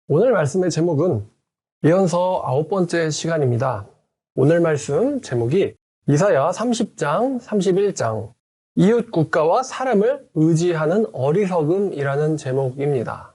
오늘 말씀의 제목은 예언서 9번째 시간입니다. 오늘 말씀 제목이 이사야 30장, 31장 이웃 국가와 사람을 의지하는 어리석음이라는 제목입니다.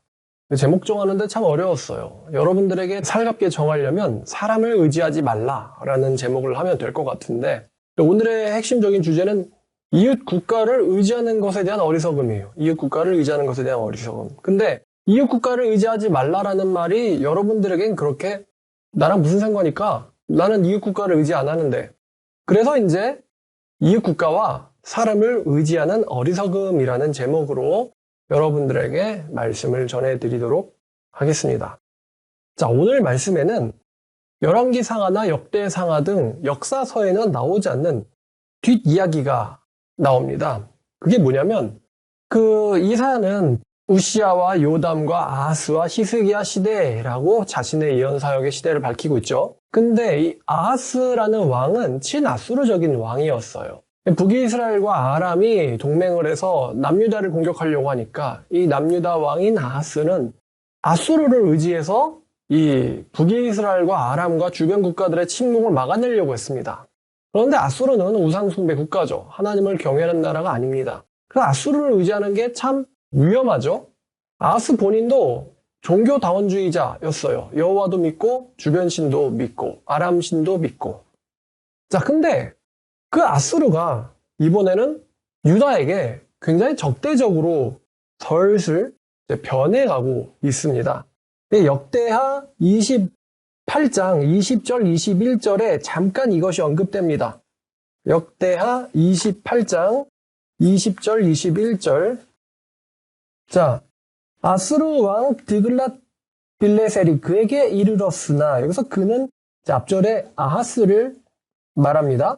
제목 정하는데 참 어려웠어요. 여러분들에게 살갑게 정하려면 사람을 의지하지 말라라는 제목을 하면 될 것 같은데 오늘의 핵심적인 주제는 이웃 국가를 의지하는 것에 대한 어리석음이에요. 이웃 국가를 의지하는 것에 대한 어리석음. 근데 이웃 국가를 의지하지 말라라는 말이 여러분들에겐 그렇게 나랑 무슨 상관일까? 나는 이웃 국가를 의지 안 하는데. 그래서 이제 이웃 국가와 사람을 의지하는 어리석음이라는 제목으로 여러분들에게 말씀을 전해드리도록 하겠습니다. 자, 오늘 말씀에는 열왕기상하나 역대상하 등 역사서에는 나오지 않는 뒷이야기가 나옵니다. 그게 뭐냐면 이사야는 우시야와 요담과 아하스와 히스기야 시대라고 자신의 예언 사역의 시대를 밝히고 있죠. 근데 이 아하스라는 왕은 친아수르적인 왕이었어요. 북이스라엘과 아람이 동맹을 해서 남유다를 공격하려고 하니까 이 남유다 왕인 아하스는 아수르를 의지해서 이 북이스라엘과 아람과 주변 국가들의 침공을 막아내려고 했습니다. 그런데 아수르는 우상숭배 국가죠. 하나님을 경외하는 나라가 아닙니다. 그 아수르를 의지하는 게 참 위험하죠. 아하스 본인도 종교다원주의자였어요. 여호와도 믿고 주변 신도 믿고 아람 신도 믿고. 자, 근데 그 아수르가 이번에는 유다에게 굉장히 적대적으로 슬슬 변해가고 있습니다. 역대하 28장 20절 21절에 잠깐 이것이 언급됩니다. 역대하 28장 20절 21절. 자, 아수르 왕 드글랏 빌레셀이 그에게 이르렀으나, 여기서 그는 앞절에 아하스를 말합니다.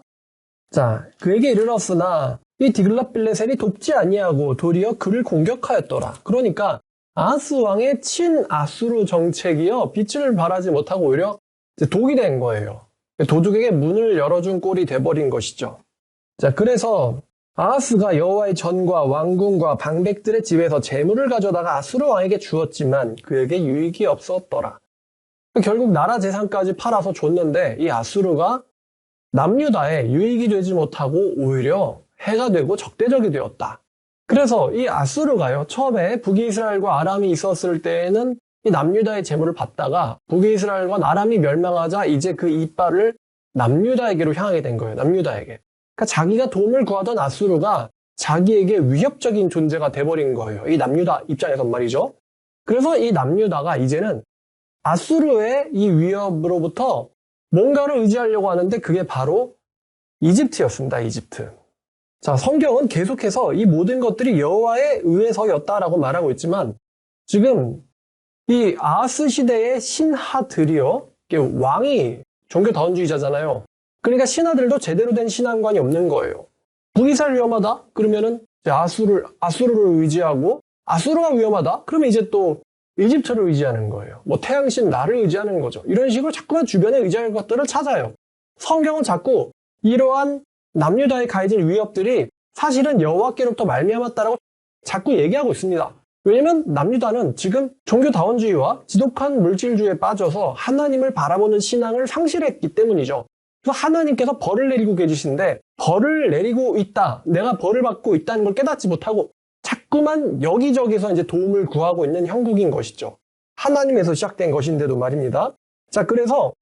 자, 그에게 이르렀으나 이 드글랏 빌레셀이 돕지 아니하고 도리어 그를 공격하였더라. 그러니까 아하스 왕의 친아수르 정책이요, 빛을 발하지 못하고 오히려 독이 된 거예요. 도둑에게 문을 열어준 꼴이 돼버린 것이죠. 자, 그래서 아하스가 여호와의 전과 왕궁과 방백들의 집에서 재물을 가져다가 아수르 왕에게 주었지만 그에게 유익이 없었더라. 결국 나라 재산까지 팔아서 줬는데 이 아수르가 남유다에 유익이 되지 못하고 오히려 해가 되고 적대적이 되었다. 그래서 이 아수르가요, 처음에 북이스라엘과 아람이 있었을 때에는 이 남유다의 재물을 받다가 북이스라엘과 아람이 멸망하자 이제 그 이빨을 남유다에게로 향하게 된 거예요. 남유다에게. 그러니까 자기가 도움을 구하던 아수르가 자기에게 위협적인 존재가 돼버린 거예요. 이 남유다 입장에선 말이죠. 그래서 이 남유다가 이제는 아수르의 이 위협으로부터 뭔가를 의지하려고 하는데 그게 바로 이집트였습니다. 이집트. 자, 성경은 계속해서 이 모든 것들이 여호와의 의에서였다라고 말하고 있지만 지금 이 아하스 시대의 신하들이요, 왕이 종교다원주의자잖아요. 그러니까 신하들도 제대로 된 신앙관이 없는 거예요. 북이스라엘 위험하다? 그러면은 아수르를 의지하고, 아수르가 위험하다? 그러면 이제 또 이집트를 의지하는 거예요. 태양신 나를 의지하는 거죠. 이런 식으로 자꾸만 주변에 의지할 것들을 찾아요. 성경은 자꾸 이러한 남유다에 가해진 위협들이 사실은 여호와께로부터 말미암았다라고 자꾸 얘기하고 있습니다. 왜냐면 남유다는 지금 종교다원주의와 지독한 물질주의에 빠져서 하나님을 바라보는 신앙을 상실했기 때문이죠. 그래서 하나님께서 벌을 내리고 계시는데 벌을 내리고 있다, 내가 벌을 받고 있다는 걸 깨닫지 못하고 자꾸만 여기저기서 이제 도움을 구하고 있는 형국인 것이죠. 하나님에서 시작된 것인데도 말입니다. 자, 그래서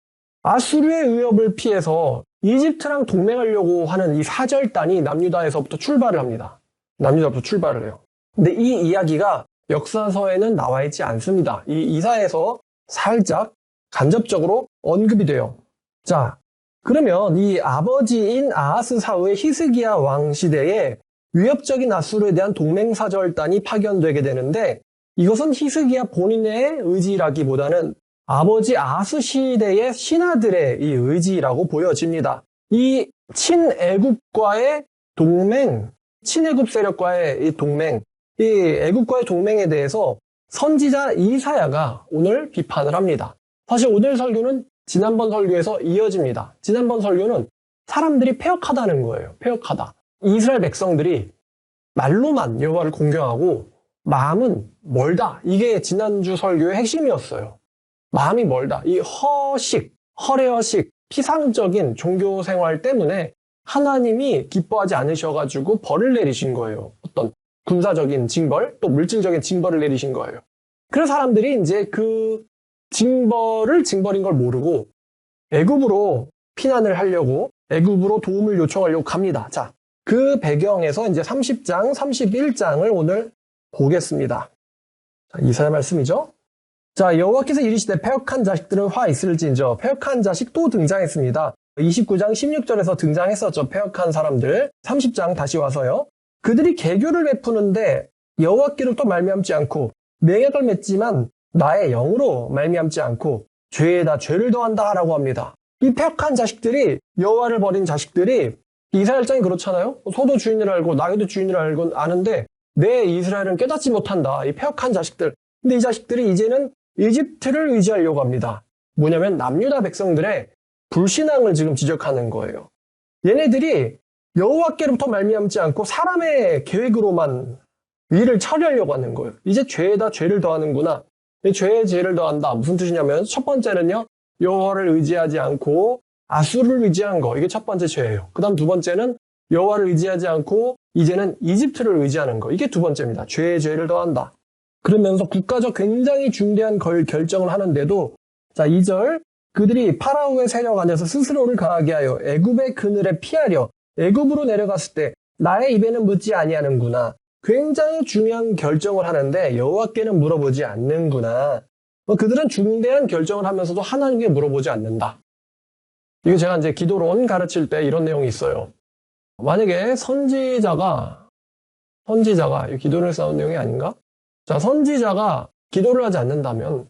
아수르의 위협을 피해서 이집트랑 동맹하려고 하는 이 사절단이 남유다에서부터 출발을 합니다. 남유다부터 출발을 해요. 근데 이 이야기가 역사서에는 나와 있지 않습니다. 이 이사야에서 살짝 간접적으로 언급이 돼요. 자, 그러면 이 아버지인 아하스 사후의 히스기야 왕 시대에 위협적인 아수르에 대한 동맹사절단이 파견되게 되는데 이것은 히스기야 본인의 의지라기보다는 아버지 아하스 시대의 신하들의 이 의지라고 보여집니다. 이 친애굽과의 동맹, 친애굽 세력과의 이 동맹, 이 애굽과의 동맹에 대해서 선지자 이사야가 오늘 비판을 합니다. 사실 오늘 설교는 지난번 설교에서 이어집니다. 지난번 설교는 사람들이 패역하다는 거예요. 패역하다. 이스라엘 백성들이 말로만 여호와를 공경하고 마음은 멀다. 이게 지난주 설교의 핵심이었어요. 마음이 멀다. 이 허례허식, 피상적인 종교 생활 때문에 하나님이 기뻐하지 않으셔가지고 벌을 내리신 거예요. 어떤 군사적인 징벌, 또 물질적인 징벌을 내리신 거예요. 그래서 사람들이 이제 그 징벌인 걸 모르고 애굽으로 피난을 하려고, 애굽으로 도움을 요청하려고 갑니다. 자, 그 배경에서 이제 30장, 31장을 오늘 보겠습니다. 자, 이사야 말씀이죠. 자, 여호와께서 이르시되 패역한 자식들은 화 있을진저. 패역한 자식 또 등장했습니다. 29장 16절에서 등장했었죠. 패역한 사람들. 30장 다시 와서요. 그들이 계교를 베푸는데 여호와께로부터 말미암지 않고 맹약을 맺지만 나의 영으로 말미암지 않고 죄에다 죄를 더한다라고 합니다. 이 패역한 자식들이, 여호와를 버린 자식들이, 이스라엘장이 그렇잖아요. 소도 주인을 알고 나귀도 주인을 알고 아는데 내 이스라엘은 깨닫지 못한다. 이 패역한 자식들. 근데 이 자식들이 이제는 이집트를 의지하려고 합니다. 뭐냐면 남유다 백성들의 불신앙을 지금 지적하는 거예요. 얘네들이 여호와께로부터 말미암지 않고 사람의 계획으로만 일을 처리하려고 하는 거예요. 이제 죄에다 죄를 더하는구나. 죄에 죄를 더한다. 무슨 뜻이냐면 첫 번째는요, 여호와를 의지하지 않고 아수르를 의지한 거. 이게 첫 번째 죄예요. 그 다음 두 번째는 여호와를 의지하지 않고 이제는 이집트를 의지하는 거. 이게 두 번째입니다. 죄에 죄를 더한다. 그러면서 국가적 굉장히 중대한 결정을 하는데도, 자, 2절, 그들이 파라오의 세력 안에서 스스로를 강하게 하여 애굽의 그늘에 피하려 애굽으로 내려갔을 때 나의 입에는 묻지 아니하는구나. 굉장히 중요한 결정을 하는데 여호와께는 물어보지 않는구나. 그들은 중대한 결정을 하면서도 하나님께 물어보지 않는다. 이거 제가 이제 기도론 가르칠 때 이런 내용이 있어요. 만약에 선지자가 이 기도론에서 나온 내용이 아닌가? 자, 선지자가 기도를 하지 않는다면,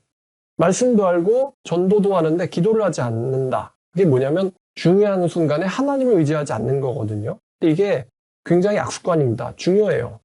말씀도 알고 전도도 하는데 기도를 하지 않는다. 그게 뭐냐면 중요한 순간에 하나님을 의지하지 않는 거거든요. 근데 이게 굉장히 악습관입니다. 중요해요.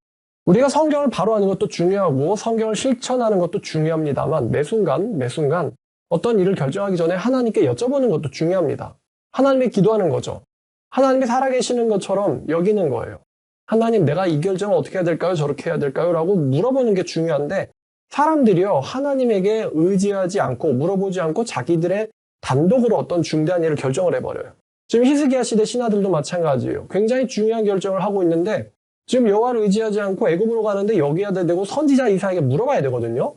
우리가 성경을 바로 하는 것도 중요하고 성경을 실천하는 것도 중요합니다만 매 순간 어떤 일을 결정하기 전에 하나님께 여쭤보는 것도 중요합니다. 하나님께 기도하는 거죠. 하나님이 살아계시는 것처럼 여기는 거예요. 하나님, 내가 이 결정을 어떻게 해야 될까요? 저렇게 해야 될까요? 라고 물어보는 게 중요한데, 사람들이요, 하나님에게 의지하지 않고 물어보지 않고 자기들의 단독으로 어떤 중대한 일을 결정을 해버려요. 지금 히스기야 시대 신하들도 마찬가지예요. 굉장히 중요한 결정을 하고 있는데 지금 여호와를 의지하지 않고 애굽으로 가는데 여기 해야 되고 선지자 이사야에게 물어봐야 되거든요.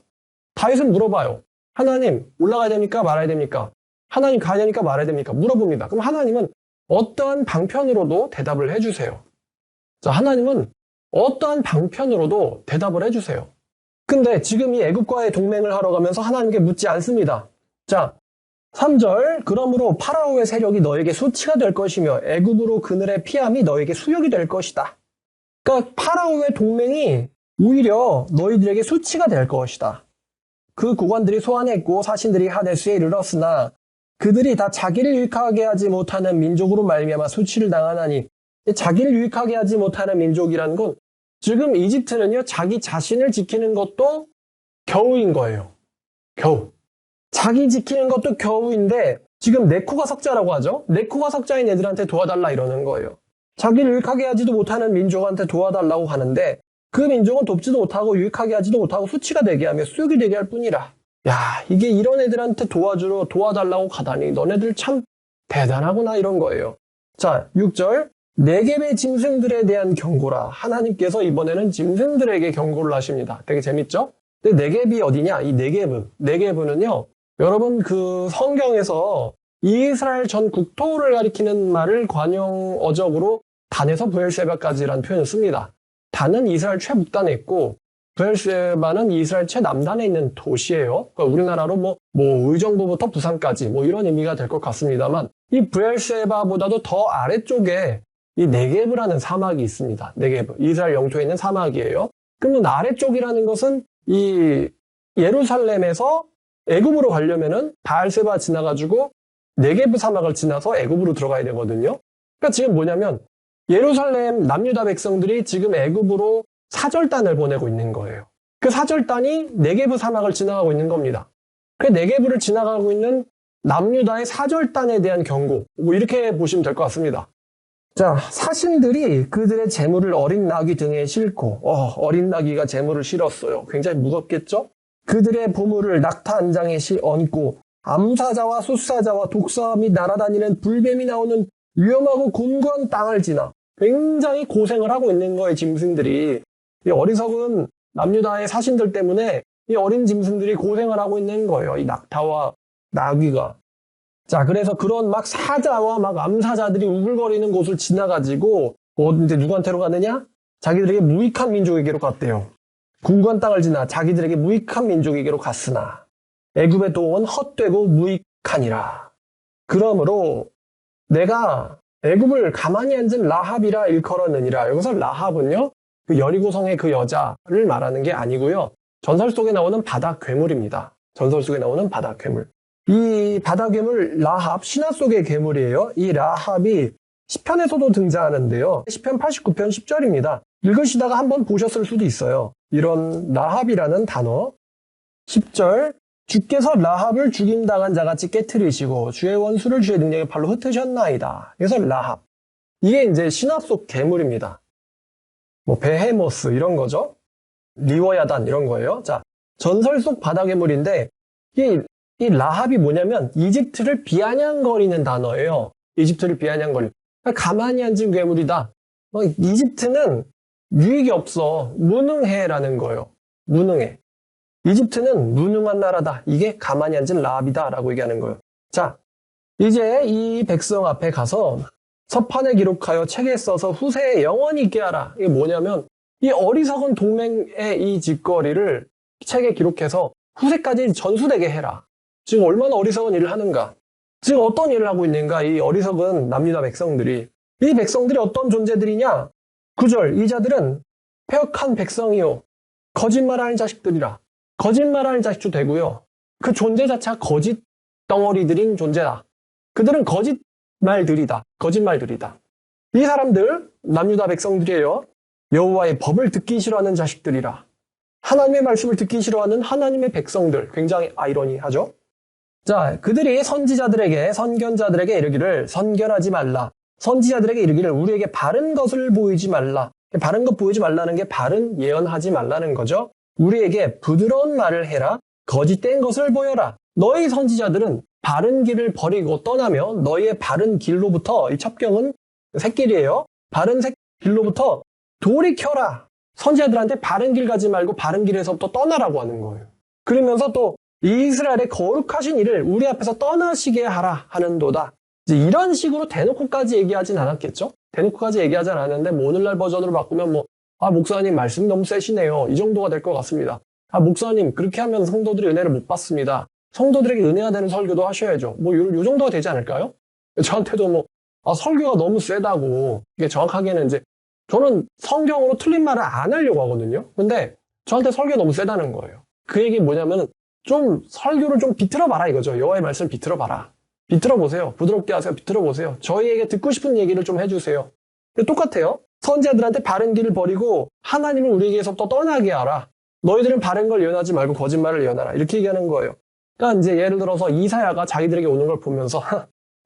다윗은 물어봐요. 하나님, 올라가야 됩니까? 말아야 됩니까? 하나님, 가야 됩니까? 말아야 됩니까? 물어봅니다. 그럼 하나님은 어떠한 방편으로도 대답을 해주세요. 자, 하나님은 어떠한 방편으로도 대답을 해주세요. 근데 지금 이 애굽과의 동맹을 하러 가면서 하나님께 묻지 않습니다. 자, 3절, 그러므로 파라오의 세력이 너에게 수치가 될 것이며 애굽으로 그늘의 피함이 너에게 수욕이 될 것이다. 그러니까 파라오의 동맹이 오히려 너희들에게 수치가 될 것이다. 그 고관들이 소환했고 사신들이 하데스에 이르렀으나 그들이 다 자기를 유익하게 하지 못하는 민족으로 말미암아 수치를 당하나니, 자기를 유익하게 하지 못하는 민족이라는 건 지금 이집트는요, 자기 자신을 지키는 것도 겨우인 거예요. 겨우. 자기 지키는 것도 겨우인데 지금 네코가 석자라고 하죠. 네코가 석자인 애들한테 도와달라 이러는 거예요. 자기를 유익하게 하지도 못하는 민족한테 도와달라고 하는데 그 민족은 돕지도 못하고 유익하게 하지도 못하고 수치가 되게 하며 수욕이 되게 할 뿐이라. 야, 이게 이런 애들한테 도와달라고 가다니 너네들 참 대단하구나 이런 거예요. 자, 6절, 네겝의 짐승들에 대한 경고라. 하나님께서 이번에는 짐승들에게 경고를 하십니다. 되게 재밌죠? 근데 네겝이 어디냐? 이 네겝은요, 여러분 그 성경에서 이스라엘 전 국토를 가리키는 말을 관용 어적으로 단에서 브엘세바까지라는 표현을 씁니다. 단은 이스라엘 최북단에 있고 브엘세바는 이스라엘 최남단에 있는 도시예요. 그러니까 우리나라로 뭐 의정부부터 부산까지 뭐 이런 의미가 될 것 같습니다만 이 브엘세바보다도 더 아래쪽에 이 네겝이라는 사막이 있습니다. 네겝, 이스라엘 영토에 있는 사막이에요. 그러면 아래쪽이라는 것은 이 예루살렘에서 애굽으로 가려면은 바알세바 지나가지고 네겝 사막을 지나서 애굽으로 들어가야 되거든요. 그러니까 지금 뭐냐면 예루살렘 남유다 백성들이 지금 애굽으로 사절단을 보내고 있는 거예요. 그 사절단이 네겝 사막을 지나가고 있는 겁니다. 그 네겝을 지나가고 있는 남유다의 사절단에 대한 경고, 뭐 이렇게 보시면 될 것 같습니다. 자, 사신들이 그들의 재물을 어린 나귀 등에 싣고, 어린 나귀가 재물을 실었어요. 굉장히 무겁겠죠? 그들의 보물을 낙타 한 장에 얹고, 암사자와 숫사자와 독사 및 날아다니는 불뱀이 나오는 위험하고 곤고한 땅을 지나 굉장히 고생을 하고 있는 거예요, 짐승들이. 이 어리석은 남유다의 사신들 때문에 이 어린 짐승들이 고생을 하고 있는 거예요, 이 낙타와 나귀가. 자, 그래서 그런 막 사자와 막 암사자들이 우글거리는 곳을 지나가지고, 이제 누구한테로 가느냐? 자기들에게 무익한 민족에게로 갔대요. 궁궐 땅을 지나 자기들에게 무익한 민족에게로 갔으나, 애굽의 도움은 헛되고 무익하니라. 그러므로 내가 애굽을 가만히 앉은 라합이라 일컬었느니라. 여기서 라합은요, 그 여리고성의 그 여자를 말하는 게 아니고요. 전설 속에 나오는 바다 괴물입니다. 전설 속에 나오는 바다 괴물. 이 바다 괴물 라합, 신화 속의 괴물이에요. 이 라합이 시편에서도 등장하는데요. 시편 89편 10절입니다. 읽으시다가 한번 보셨을 수도 있어요. 이런 라합이라는 단어. 10절, 주께서 라합을 죽임당한 자같이 깨트리시고 주의 원수를 주의 능력의 발로 흩으셨나이다. 그래서 라합. 이게 이제 신화 속 괴물입니다. 뭐 베헤모스 이런 거죠. 리워야단 이런 거예요. 자, 전설 속 바다 괴물인데 이 라합이 뭐냐면 이집트를 비아냥거리는 단어예요. 이집트를 비아냥거리는. 가만히 앉은 괴물이다. 이집트는 유익이 없어. 무능해라는 거예요. 무능해. 이집트는 무능한 나라다. 이게 가만히 앉은 라합이다 라고 얘기하는 거예요. 자, 이제 이 백성 앞에 가서 서판에 기록하여 책에 써서 후세에 영원히 있게 하라. 이게 뭐냐면 이 어리석은 동맹의 이 짓거리를 책에 기록해서 후세까지 전수되게 해라. 지금 얼마나 어리석은 일을 하는가. 지금 어떤 일을 하고 있는가. 이 어리석은 남유다 백성들이. 이 백성들이 어떤 존재들이냐. 9절, 이 자들은 폐역한 백성이요 거짓말하는 자식들이라. 거짓말하는 자식도 되고요. 그 존재 자체가 거짓 덩어리들인 존재다. 그들은 거짓말들이다. 거짓말들이다. 이 사람들 남유다 백성들이에요. 여호와의 법을 듣기 싫어하는 자식들이라. 하나님의 말씀을 듣기 싫어하는 하나님의 백성들. 굉장히 아이러니하죠. 자, 그들이 선지자들에게 선견자들에게 이르기를 선견하지 말라. 선지자들에게 이르기를 우리에게 바른 것을 보이지 말라. 바른 것 보이지 말라는 게 바른 예언하지 말라는 거죠. 우리에게 부드러운 말을 해라. 거짓된 것을 보여라. 너희 선지자들은 바른 길을 버리고 떠나며 너희의 바른 길로부터, 이 첩경은 새길이에요. 바른 길로부터 돌이켜라. 선지자들한테 바른 길 가지 말고 바른 길에서부터 떠나라고 하는 거예요. 그러면서 또 이스라엘의 거룩하신 일을 우리 앞에서 떠나시게 하라 하는도다. 이제 이런 식으로 대놓고까지 얘기하진 않았겠죠? 대놓고까지 얘기하진 않았는데 뭐 오늘날 버전으로 바꾸면 목사님 말씀 너무 세시네요. 이 정도가 될 것 같습니다. 목사님 그렇게 하면 성도들이 은혜를 못 받습니다. 성도들에게 은혜가 되는 설교도 하셔야죠. 요 정도가 되지 않을까요? 저한테도 설교가 너무 세다고. 이게 정확하게는 이제 저는 성경으로 틀린 말을 안 하려고 하거든요. 근데 저한테 설교가 너무 세다는 거예요. 그 얘기 뭐냐면 좀 설교를 좀 비틀어봐라 이거죠. 여호와의 말씀을 비틀어봐라. 비틀어보세요. 부드럽게 하세요. 비틀어보세요. 저희에게 듣고 싶은 얘기를 좀 해주세요. 똑같아요. 선지자들한테 바른 길을 버리고 하나님을 우리에게서부터 떠나게 하라. 너희들은 바른 걸 예언하지 말고 거짓말을 예언하라. 이렇게 얘기하는 거예요. 그러니까 이제 예를 들어서 이사야가 자기들에게 오는 걸 보면서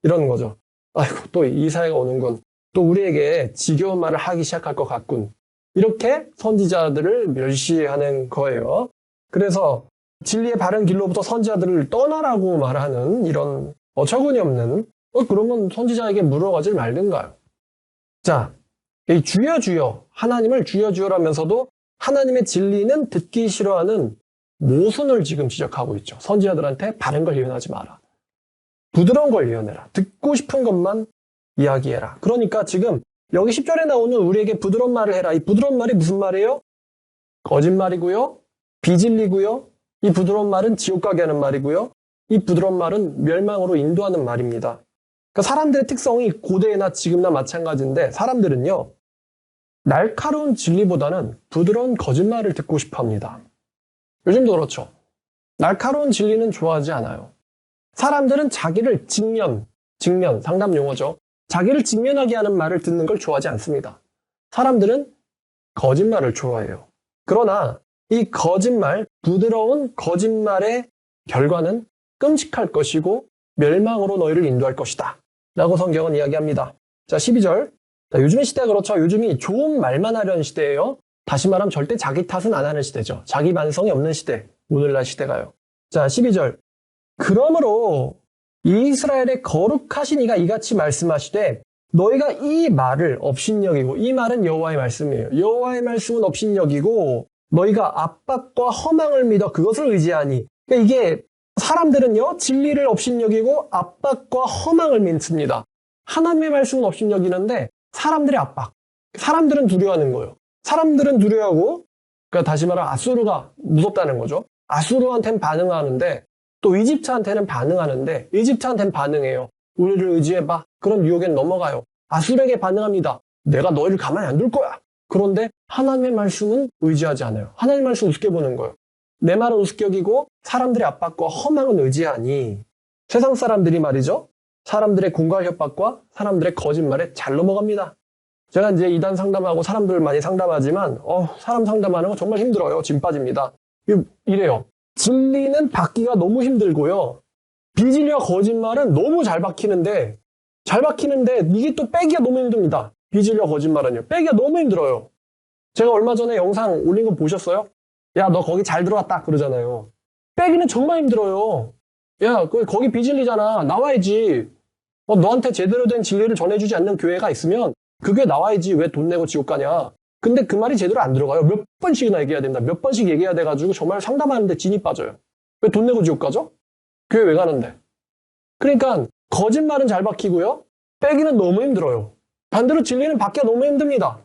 이러는 거죠. 아이고 또 이사야가 오는군. 또 우리에게 지겨운 말을 하기 시작할 것 같군. 이렇게 선지자들을 멸시하는 거예요. 그래서 진리의 바른 길로부터 선지자들을 떠나라고 말하는 이런 어처구니 없는 그러면 선지자에게 물어가질 말든가요. 자, 이 주여 주여 하나님을 주여 주여라면서도 하나님의 진리는 듣기 싫어하는 모순을 지금 지적하고 있죠. 선지자들한테 바른 걸 예언하지 마라. 부드러운 걸 예언해라. 듣고 싶은 것만 이야기해라. 그러니까 지금 여기 10절에 나오는 우리에게 부드러운 말을 해라. 이 부드러운 말이 무슨 말이에요? 거짓말이고요. 비진리고요. 이 부드러운 말은 지옥 가게 하는 말이고요. 이 부드러운 말은 멸망으로 인도하는 말입니다. 그러니까 사람들의 특성이 고대나 지금나 마찬가지인데 사람들은요. 날카로운 진리보다는 부드러운 거짓말을 듣고 싶어 합니다. 요즘도 그렇죠. 날카로운 진리는 좋아하지 않아요. 사람들은 자기를 직면, 상담 용어죠. 자기를 직면하게 하는 말을 듣는 걸 좋아하지 않습니다. 사람들은 거짓말을 좋아해요. 그러나 이 거짓말, 부드러운 거짓말의 결과는 끔찍할 것이고 멸망으로 너희를 인도할 것이다. 라고 성경은 이야기합니다. 자, 12절. 자, 요즘의 시대가 그렇죠. 요즘이 좋은 말만 하려는 시대예요. 다시 말하면 절대 자기 탓은 안 하는 시대죠. 자기 반성이 없는 시대. 오늘날 시대가요. 자, 12절. 그러므로 이스라엘의 거룩하신 이가 이같이 말씀하시되 너희가 이 말을 업신여기고, 이 말은 여호와의 말씀이에요. 여호와의 말씀은 업신여기고 너희가 압박과 허망을 믿어 그것을 의지하니. 그러니까 이게 사람들은요, 진리를 업신여기고 압박과 허망을 믿습니다. 하나님의 말씀은 업신여기는데 사람들의 압박, 사람들은 두려워하는 거예요. 사람들은 두려워하고, 그러니까 다시 말하면 아수르가 무섭다는 거죠. 아수르한테는 반응하는데 또 이집트한테는 반응하는데, 이집트한테는 반응해요. 우리를 의지해봐. 그런 유혹엔 넘어가요. 아수르에게 반응합니다. 내가 너희를 가만히 안 둘 거야. 그런데 하나님의 말씀은 의지하지 않아요. 하나님의 말씀 우습게 보는 거예요. 내 말은 우습게 여기고 사람들의 압박과 허망은 의지하니. 세상 사람들이 말이죠. 사람들의 공갈 협박과 사람들의 거짓말에 잘 넘어갑니다. 제가 이제 이단 상담하고 사람들 많이 상담하지만 사람 상담하는 거 정말 힘들어요. 짐 빠집니다. 이래요. 진리는 받기가 너무 힘들고요. 비진리와 거짓말은 너무 잘 박히는데 이게 또 빼기가 너무 힘듭니다. 비진리와 거짓말은요. 빼기가 너무 힘들어요. 제가 얼마 전에 영상 올린 거 보셨어요? 야, 너 거기 잘 들어왔다 그러잖아요. 빼기는 정말 힘들어요. 야, 거기 비진리잖아. 나와야지. 너한테 제대로 된 진리를 전해주지 않는 교회가 있으면 그 교회 나와야지. 왜 돈 내고 지옥 가냐. 근데 그 말이 제대로 안 들어가요. 몇 번씩이나 얘기해야 된다. 몇 번씩 얘기해야 돼가지고 정말 상담하는데 진이 빠져요. 왜 돈 내고 지옥 가죠? 교회 왜 가는데? 그러니까 거짓말은 잘 박히고요. 빼기는 너무 힘들어요. 반대로 진리는 받기가 너무 힘듭니다.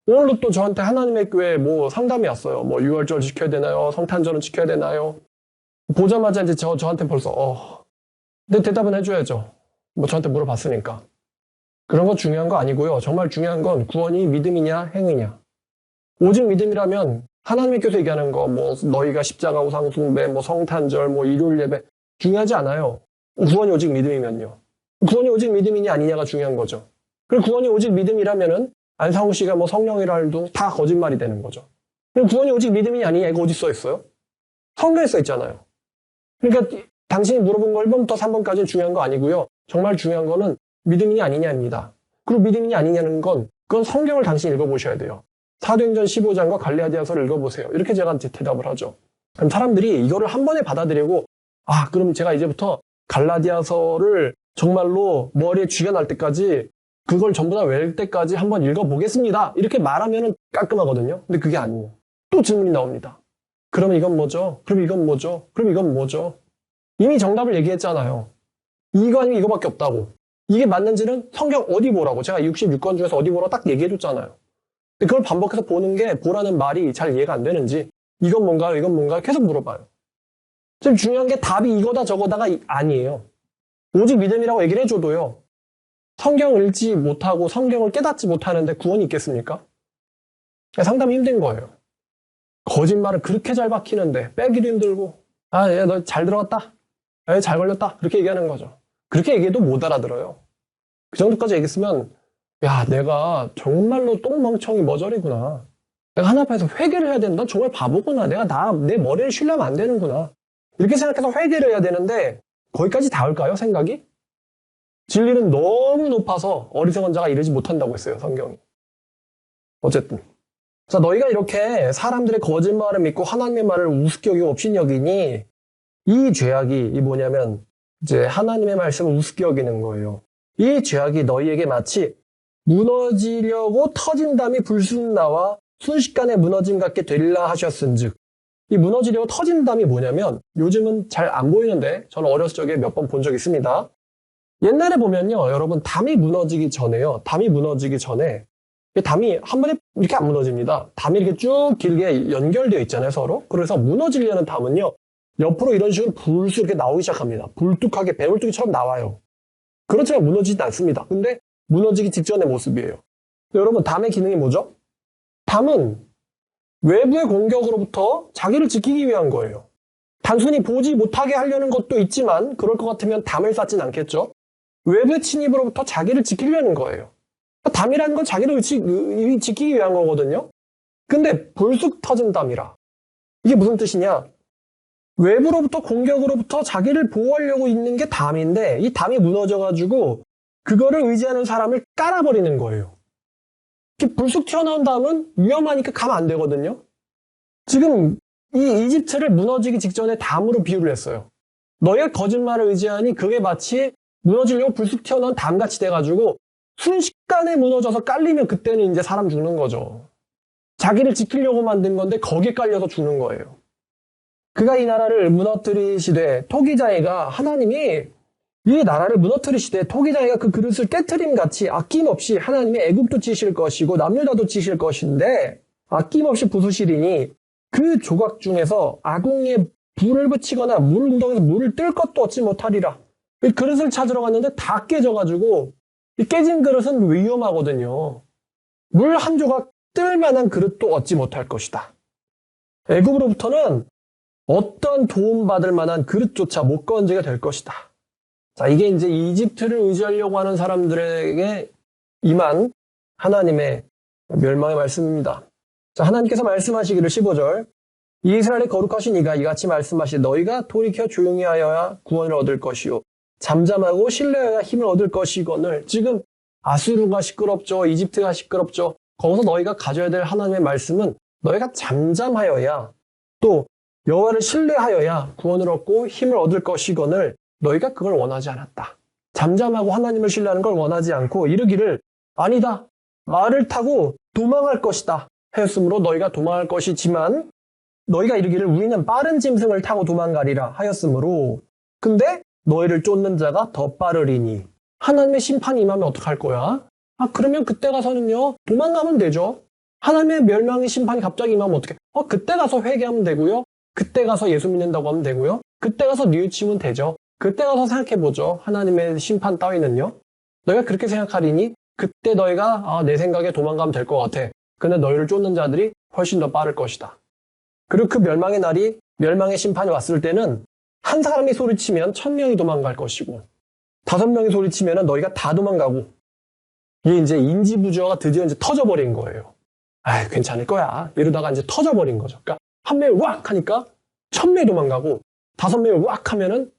오늘도 또 저한테 하나님의 교회 상담이 왔어요. 유월절 지켜야 되나요? 성탄절은 지켜야 되나요? 보자마자 이제 저한테 벌써 근데 대답은 해줘야죠. 저한테 물어봤으니까. 그런 거 중요한 거 아니고요. 정말 중요한 건 구원이 믿음이냐 행위냐. 오직 믿음이라면 하나님의 교회에서 얘기하는 거 너희가 십자가 우상 숭배 성탄절 일요일 예배 중요하지 않아요. 구원이 오직 믿음이면요. 구원이 오직 믿음이냐 아니냐가 중요한 거죠. 그리고 구원이 오직 믿음이라면은 안상우 씨가 성령이라 해도 다 거짓말이 되는 거죠. 그럼 구원이 오직 믿음이냐 아니냐 이거 어디 써 있어요? 성경에 써 있잖아요. 그러니까 당신이 물어본 거 1번부터 3번까지는 중요한 거 아니고요. 정말 중요한 거는 믿음이냐 아니냐입니다. 그리고 믿음이냐 아니냐는 그건 성경을 당신이 읽어보셔야 돼요. 사도행전 15장과 갈라디아서를 읽어보세요. 이렇게 제가 대답을 하죠. 그럼 사람들이 이거를 한 번에 받아들이고 그럼 제가 이제부터 갈라디아서를 정말로 머리에 쥐가 날 때까지 그걸 전부 다 외울 때까지 한번 읽어보겠습니다. 이렇게 말하면 깔끔하거든요. 근데 그게 아니에요. 또 질문이 나옵니다. 그러면 이건 뭐죠? 그럼 이건 뭐죠? 그럼 이건 뭐죠? 이미 정답을 얘기했잖아요. 이거 아니면 이거밖에 없다고. 이게 맞는지는 성경 어디 보라고. 제가 66권 중에서 어디 보라고 딱 얘기해줬잖아요. 근데 그걸 반복해서 보라는 말이 잘 이해가 안 되는지 이건 뭔가요? 이건 뭔가요? 계속 물어봐요. 지금 중요한 게 답이 이거다 저거다가 아니에요. 오직 믿음이라고 얘기를 해줘도요. 성경을 읽지 못하고 성경을 깨닫지 못하는데 구원이 있겠습니까? 상당히 힘든 거예요. 거짓말을 그렇게 잘 박히는데 빼기도 힘들고 얘 너 잘 들어갔다. 얘 잘 걸렸다. 그렇게 얘기하는 거죠. 그렇게 얘기해도 못 알아들어요. 그 정도까지 얘기했으면 내가 정말로 똥멍청이 머저리구나. 내가 하나님 앞에서 회개를 해야 된다. 정말 바보구나. 내 머리를 신뢰하면 안 되는구나. 이렇게 생각해서 회개를 해야 되는데 거기까지 닿을까요? 생각이? 진리는 너무 높아서 어리석은 자가 이르지 못한다고 했어요. 성경이. 어쨌든. 자, 너희가 이렇게 사람들의 거짓말을 믿고 하나님의 말을 우습게 여기고 업신 여기니 이 죄악이 뭐냐면 이제 하나님의 말씀을 우습게 여기는 거예요. 이 죄악이 너희에게 마치 무너지려고 터진 담이 불쑥 나와 순식간에 무너짐 같게 되리라 하셨은즉. 이 무너지려고 터진 담이 뭐냐면 요즘은 잘 안 보이는데 저는 어렸을 적에 몇 번 본 적 있습니다. 옛날에 보면요, 여러분 담이 무너지기 전에 담이 한 번에 이렇게 안 무너집니다. 담이 이렇게 쭉 길게 연결되어 있잖아요, 서로. 그래서 무너지려는 담은요, 옆으로 이런 식으로 불쑥 이렇게 나오기 시작합니다. 불뚝하게 배불뚝이처럼 나와요. 그렇지만 무너지진 않습니다. 근데 무너지기 직전의 모습이에요. 여러분, 담의 기능이 뭐죠? 담은 외부의 공격으로부터 자기를 지키기 위한 거예요. 단순히 보지 못하게 하려는 것도 있지만 그럴 것 같으면 담을 쌓진 않겠죠. 외부의 침입으로부터 자기를 지키려는 거예요. 담이라는 건 자기를 지키기 위한 거거든요. 근데 불쑥 터진 담이라. 이게 무슨 뜻이냐? 외부로부터 공격으로부터 자기를 보호하려고 있는 게 담인데 이 담이 무너져가지고 그거를 의지하는 사람을 깔아버리는 거예요. 이렇게 불쑥 튀어나온 다음은 위험하니까 가면 안 되거든요. 지금 이 이집트를 무너지기 직전에 담으로 비유를 했어요. 너희가 거짓말을 의지하니 그게 마치 무너지려고 불쑥 튀어나온 담같이 돼가지고 순식간에 무너져서 깔리면 그때는 이제 사람 죽는 거죠. 자기를 지키려고 만든 건데 거기에 깔려서 죽는 거예요. 그가 이 나라를 무너뜨리시되 토기장이가 하나님이 이 나라를 무너뜨리시되 토기장이가 그 그릇을 깨트림 같이 아낌없이 하나님이 애굽도 치실 것이고 남유다도 치실 것인데 아낌없이 부수시리니 그 조각 중에서 아궁이에 불을 붙이거나 물웅덩이에서 물을 뜰 것도 얻지 못하리라. 이 그릇을 찾으러 갔는데 다 깨져가지고 이 깨진 그릇은 위험하거든요. 물 한 조각 뜰 만한 그릇도 얻지 못할 것이다. 애굽으로부터는 어떤 도움받을 만한 그릇조차 못 건지게 될 것이다. 자, 이게 이제 이집트를 의지하려고 하는 사람들에게 임한 하나님의 멸망의 말씀입니다. 자, 하나님께서 말씀하시기를 15절 이스라엘의 거룩하신 이가 이같이 말씀하시되 너희가 돌이켜 조용히 하여야 구원을 얻을 것이요 잠잠하고 신뢰하여야 힘을 얻을 것이거늘. 지금 아수르가 시끄럽죠. 이집트가 시끄럽죠. 거기서 너희가 가져야 될 하나님의 말씀은 너희가 잠잠하여야 또 여호와를 신뢰하여야 구원을 얻고 힘을 얻을 것이거늘 너희가 그걸 원하지 않았다. 잠잠하고 하나님을 신뢰하는 걸 원하지 않고 이르기를 아니다. 말을 타고 도망할 것이다. 하였으므로 너희가 도망할 것이지만 너희가 이르기를 우리는 빠른 짐승을 타고 도망가리라 하였으므로 근데 너희를 쫓는 자가 더 빠르리니 하나님의 심판이 임하면 어떡할 거야? 그러면 그때 가서는요 도망가면 되죠. 하나님의 멸망의 심판이 갑자기 임하면 어떡해? 그때 가서 회개하면 되고요. 그때 가서 예수 믿는다고 하면 되고요. 그때 가서 뉘우치면 되죠. 그때 가서 생각해보죠. 하나님의 심판 따위는요. 너희가 그렇게 생각하리니 그때 너희가 내 생각에 도망가면 될 것 같아. 근데 너희를 쫓는 자들이 훨씬 더 빠를 것이다. 그리고 그 멸망의 날이 멸망의 심판이 왔을 때는 한 사람이 소리치면 1000명이 도망갈 것이고 5명이 소리치면 너희가 다 도망가고 이게 이제 인지부조화가 드디어 이제 터져버린 거예요. 괜찮을 거야. 이러다가 이제 터져버린 거죠. 그러니까 한 명이 왁 하니까 1000명이 도망가고 5명이 왁 하면은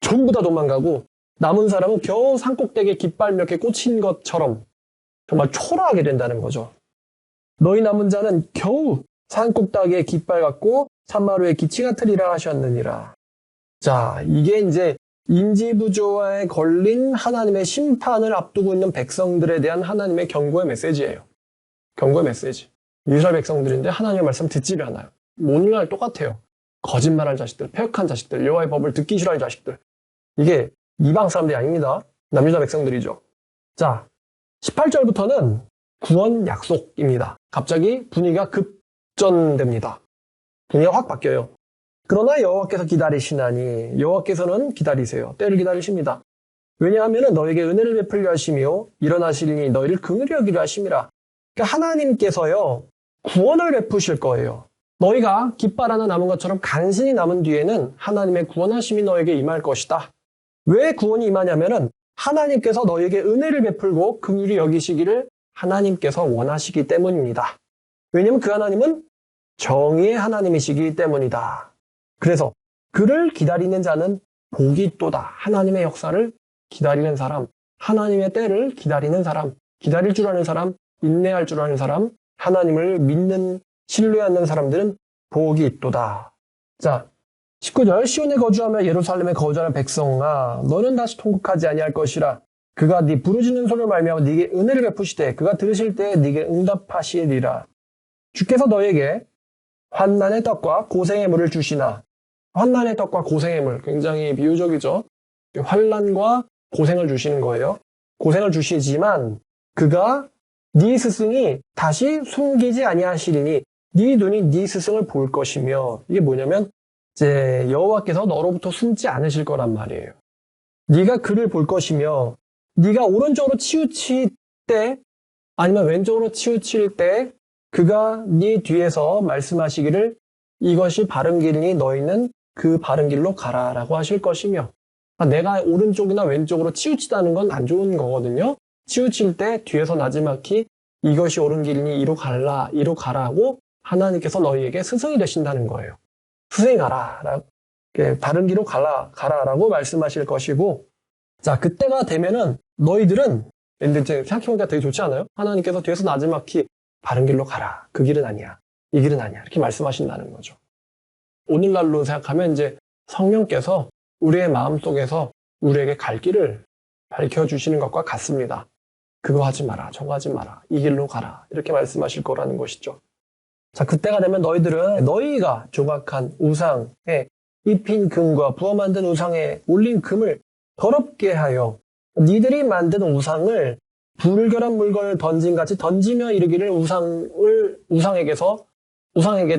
전부 다 도망가고 남은 사람은 겨우 산꼭대기에 깃발 몇 개 꽂힌 것처럼 정말 초라하게 된다는 거죠. 너희 남은 자는 겨우 산꼭대기에 깃발 갖고 산마루에 기치 같으리라 하셨느니라. 자, 이게 이제 인지부조화에 걸린 하나님의 심판을 앞두고 있는 백성들에 대한 하나님의 경고의 메시지예요. 경고의 메시지. 이스라엘 백성들인데 하나님의 말씀 듣지를 않아요. 오늘날 똑같아요. 거짓말할 자식들, 패역한 자식들, 여호와의 법을 듣기 싫어할 자식들. 이게 이방 사람들이 아닙니다. 남유다 백성들이죠. 자, 18절부터는 구원 약속입니다. 갑자기 분위기가 급전됩니다. 분위기가 확 바뀌어요. 그러나 여호와께서 기다리시나니 여호와께서는 기다리세요. 때를 기다리십니다. 왜냐하면 너에게 은혜를 베풀려 하시며 일어나시리니 너희를 긍휼히 여기려 하심이라. 그러니까 하나님께서요 구원을 베푸실 거예요. 너희가 깃발 하나 남은 것처럼 간신히 남은 뒤에는 하나님의 구원하심이 너에게 임할 것이다. 왜 구원이 임하냐면은 하나님께서 너에게 은혜를 베풀고 긍휼히 여기시기를 하나님께서 원하시기 때문입니다. 왜냐하면 그 하나님은 정의의 하나님이시기 때문이다. 그래서 그를 기다리는 자는 복이 있도다. 하나님의 역사를 기다리는 사람, 하나님의 때를 기다리는 사람, 기다릴 줄 아는 사람, 인내할 줄 아는 사람, 하나님을 믿는, 신뢰하는 사람들은 복이 있도다. 자, 19절 시온에 거주하며 예루살렘에 거주하는 백성아 너는 다시 통곡하지 아니할 것이라. 그가 네 부르짖는 소리를 말미암아 네게 은혜를 베푸시되 그가 들으실 때에 네게 응답하시리라. 주께서 너에게 환난의 떡과 고생의 물을 주시나. 환난의 떡과 고생의 물 굉장히 비유적이죠. 환난과 고생을 주시는 거예요. 고생을 주시지만 그가 네 스승이 다시 숨기지 아니하시리니 네 눈이 네 스승을 볼 것이며. 이게 뭐냐면 이제 여호와께서 너로부터 숨지 않으실 거란 말이에요. 네가 그를 볼 것이며 네가 오른쪽으로 치우칠 때 아니면 왼쪽으로 치우칠 때 그가 네 뒤에서 말씀하시기를 이것이 바른 길이니 너희는 그 바른 길로 가라라고 하실 것이며. 내가 오른쪽이나 왼쪽으로 치우치다는 건 안 좋은 거거든요. 치우칠 때 뒤에서 나지막히 이것이 옳은 길이니 이로 가라고 하나님께서 너희에게 스승이 되신다는 거예요. 스승이 가라. 바른 길로 가라라고 말씀하실 것이고. 자, 그때가 되면은 너희들은 근데 이제 생각해보니까 되게 좋지 않아요? 하나님께서 뒤에서 나지막히 바른 길로 가라. 그 길은 아니야. 이 길은 아니야. 이렇게 말씀하신다는 거죠. 오늘날로 생각하면 이제 성령께서 우리의 마음속에서 우리에게 갈 길을 밝혀주시는 것과 같습니다. 그거 하지 마라. 저거 하지 마라. 이 길로 가라. 이렇게 말씀하실 거라는 것이죠. 자, 그때가 되면 너희들은 너희가 조각한 우상에 입힌 금과 부어 만든 우상에 올린 금을 더럽게 하여 니들이 만든 우상을 불결한 물건을 던진같이 던지며 이르기를 우상에게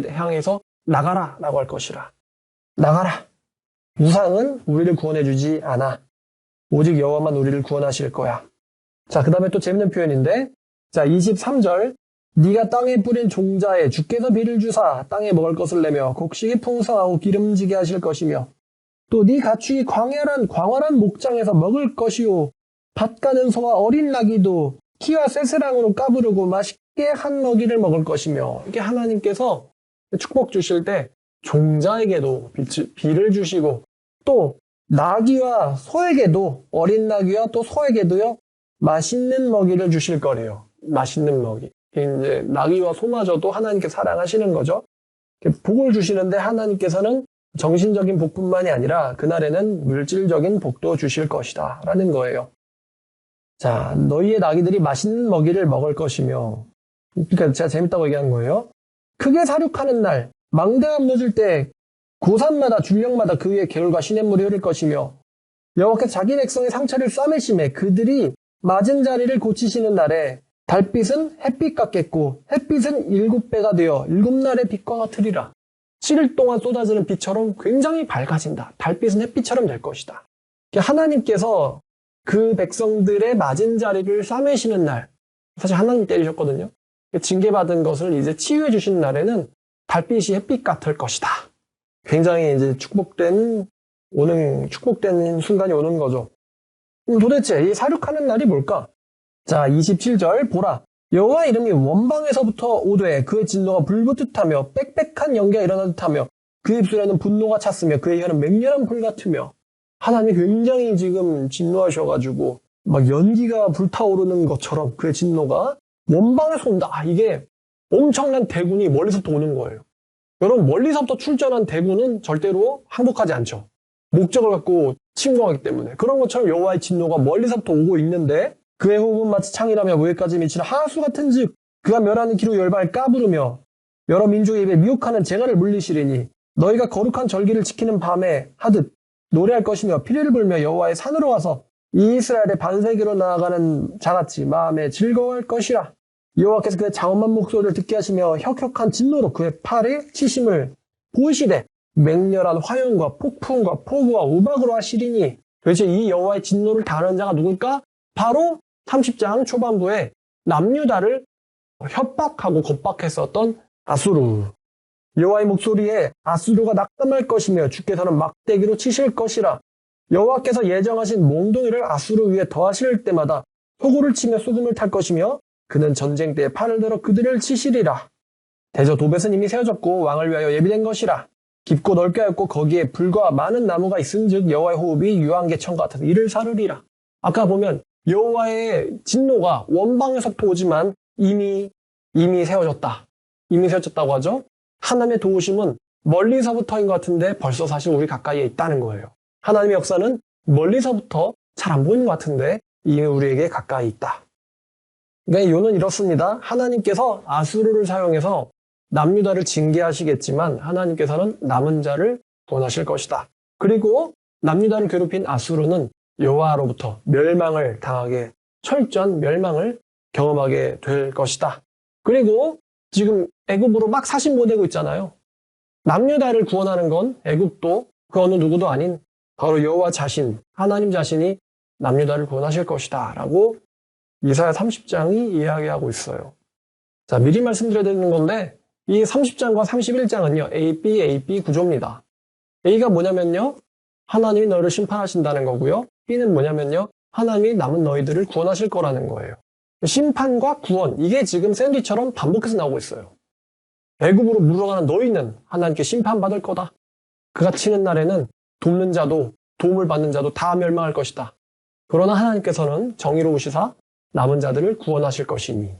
향해서 나가라 라고 할 것이라. 나가라. 우상은 우리를 구원해주지 않아. 오직 여호와만 우리를 구원하실 거야. 자, 그 다음에 또 재밌는 표현인데, 자, 23절. 네가 땅에 뿌린 종자에 주께서 비를 주사 땅에 먹을 것을 내며 곡식이 풍성하고 기름지게 하실 것이며 또 네 가축이 광활한 목장에서 먹을 것이요 밭 가는 소와 어린 나귀도 키와 쇠스랑으로 까부르고 맛있게 한 먹이를 먹을 것이며 이게 하나님께서 축복 주실 때 종자에게도 비를 주시고 또 나귀와 소에게도 어린 나귀와 또 소에게도요 맛있는 먹이를 주실 거래요. 맛있는 먹이. 이제 나귀와 소마저도 하나님께 사랑하시는 거죠. 복을 주시는데 하나님께서는 정신적인 복뿐만이 아니라 그날에는 물질적인 복도 주실 것이다 라는 거예요. 자, 너희의 나귀들이 맛있는 먹이를 먹을 것이며, 그러니까 제가 재밌다고 얘기한 거예요. 크게 사륙하는 날 망대가 무너질 때 고산마다 줄령마다 그 위에 개울과 시냇물이 흐를 것이며 여호와께서 자기 백성의 상처를 싸매심에 그들이 맞은 자리를 고치시는 날에 달빛은 햇빛 같겠고 햇빛은 7배가 되어 7날의 빛과 같으리라. 7일 동안 쏟아지는 빛처럼 굉장히 밝아진다. 달빛은 햇빛처럼 될 것이다. 하나님께서 그 백성들의 맞은 자리를 싸매시는 날, 사실 하나님 때리셨거든요. 징계받은 것을 이제 치유해 주시는 날에는 달빛이 햇빛 같을 것이다. 굉장히 이제 축복된 순간이 오는 거죠. 도대체 이 사륙하는 날이 뭘까? 자, 27절 보라. 여호와 이름이 원방에서부터 오되 그의 진노가 불붙듯하며 빽빽한 연기가 일어나 듯하며 그 입술에는 분노가 찼으며 그의 혀는 맹렬한 불 같으며 하나님이 굉장히 지금 진노하셔가지고 막 연기가 불타오르는 것처럼 그의 진노가 원방에서 온다. 이게 엄청난 대군이 멀리서부터 오는 거예요. 여러분 멀리서부터 출전한 대군은 절대로 항복하지 않죠. 목적을 갖고 침공하기 때문에. 그런 것처럼 여호와의 진노가 멀리서부터 오고 있는데 그의 호흡은 마치 창이라며 무에까지 미치는 하수 같은 즉 그가 멸하는 기로 열방을 까부르며 여러 민족의 입에 미혹하는 재갈을 물리시리니 너희가 거룩한 절기를 지키는 밤에 하듯 노래할 것이며 피리를 불며 여호와의 산으로 가서 이 이스라엘의 반세기로 나아가는 자같이 마음에 즐거워할 것이라. 여호와께서 그의 장엄한 목소리를 듣게 하시며 혁혁한 진노로 그의 팔에 치심을 보이시되 맹렬한 화염과 폭풍과 폭우와 우박으로 하시리니. 도대체 이 여호와의 진노를 다하는 자가 누굴까? 바로 30장 초반부에 남유다를 협박하고 겁박했었던 아수르. 여호와의 목소리에 아수르가 낙담할 것이며 주께서는 막대기로 치실 것이라. 여호와께서 예정하신 몽둥이를 아수르 위에 더하실 때마다 소고를 치며 소금을 탈 것이며 그는 전쟁 때에 팔을 들어 그들을 치시리라. 대저 도벳은 이미 세워졌고 왕을 위하여 예비된 것이라. 깊고 넓게 하였고 거기에 불과 많은 나무가 있은즉 여호와의 호흡이 유황개천 같아서 이를 사르리라. 아까 보면 여호와의 진노가 원방에서부터 오지만 이미 세워졌다. 이미 세워졌다고 하죠. 하나님의 도우심은 멀리서부터인 것 같은데 벌써 사실 우리 가까이에 있다는 거예요. 하나님의 역사는 멀리서부터 잘 안 보이는 것 같은데 이미 우리에게 가까이 있다. 그러니까 이유는 이렇습니다. 하나님께서 아수르를 사용해서 남유다를 징계하시겠지만 하나님께서는 남은 자를 구원하실 것이다. 그리고 남유다를 괴롭힌 아수르는 여호와로부터 멸망을 당하게 철저한 멸망을 경험하게 될 것이다. 그리고 지금 애굽으로 막 사신 보내고 있잖아요. 남유다를 구원하는 건 애굽도 그 어느 누구도 아닌 바로 여호와 자신, 하나님 자신이 남유다를 구원하실 것이다 라고 이사야 30장이 이야기하고 있어요. 자, 미리 말씀드려야 되는 건데 이 30장과 31장은요. A, B 구조입니다. A가 뭐냐면요. 하나님이 너를 심판하신다는 거고요. B는 뭐냐면요. 하나님이 남은 너희들을 구원하실 거라는 거예요. 심판과 구원, 이게 지금 샌드위처럼 반복해서 나오고 있어요. 애굽으로 물러가는 너희는 하나님께 심판받을 거다. 그가 치는 날에는 돕는 자도 도움을 받는 자도 다 멸망할 것이다. 그러나 하나님께서는 정의로우시사 남은 자들을 구원하실 것이니.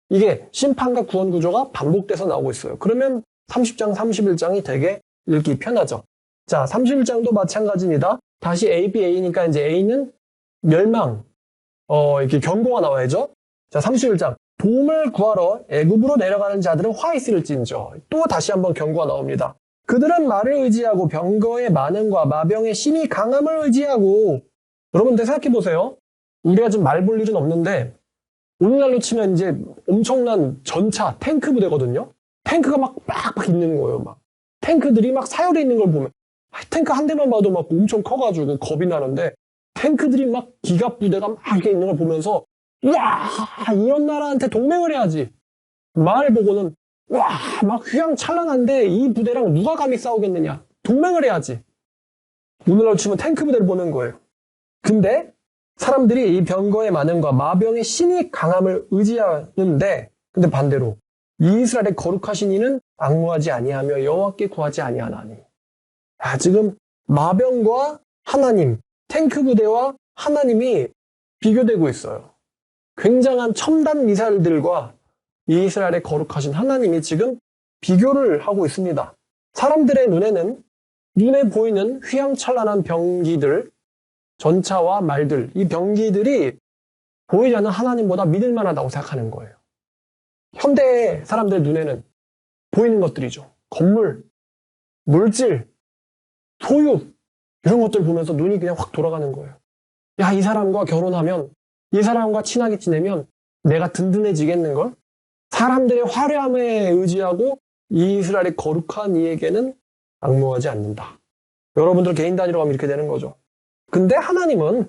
이게 심판과 구원 구조가 반복돼서 나오고 있어요. 그러면 30장, 31장이 되게 읽기 편하죠. 자, 31장도 마찬가지입니다. 다시 A, B, A니까 이제 A는 멸망, 이렇게 경고가 나와야죠. 자, 31장. 도움을 구하러 애굽으로 내려가는 자들은 화 있을진저. 또 다시 한번 경고가 나옵니다. 그들은 말을 의지하고 병거의 많음과 마병의 심히 강함을 의지하고. 여러분들 생각해 보세요. 우리가 지금 말 볼 일은 없는데 오늘날로 치면 이제 엄청난 전차, 탱크 부대거든요. 탱크가 막 빡빡 있는 거예요. 막 탱크들이 막 사열해 있는 걸 보면 탱크 한 대만 봐도 막 엄청 커가지고 겁이 나는데 탱크들이 막 기갑 부대가 막 이렇게 있는 걸 보면서 와, 이런 나라한테 동맹을 해야지. 말 보고는 와, 막 휘황찬란한데 이 부대랑 누가 감히 싸우겠느냐. 동맹을 해야지. 오늘날로 치면 탱크 부대를 보는 거예요. 근데 사람들이 이 병거의 많음과 마병의 심히 강함을 의지하는데, 근데 반대로 이스라엘의 거룩하신 이는 앙무하지 아니하며 여호와께 구하지 아니하나니. 지금 마병과 하나님, 탱크 부대와 하나님이 비교되고 있어요. 굉장한 첨단 미사일들과 이스라엘의 거룩하신 하나님이 지금 비교를 하고 있습니다. 사람들의 눈에는 눈에 보이는 휘황찬란한 병기들, 전차와 말들, 이 병기들이 보이지 않는 하나님보다 믿을 만하다고 생각하는 거예요. 현대 사람들의 눈에는 보이는 것들이죠. 건물, 물질, 소유, 이런 것들 보면서 눈이 그냥 확 돌아가는 거예요. 야, 이 사람과 결혼하면, 이 사람과 친하게 지내면 내가 든든해지겠는걸? 사람들의 화려함에 의지하고 이스라엘의 거룩한 이에게는 앙무하지 않는다. 여러분들 개인 단위로 하면 이렇게 되는 거죠. 근데 하나님은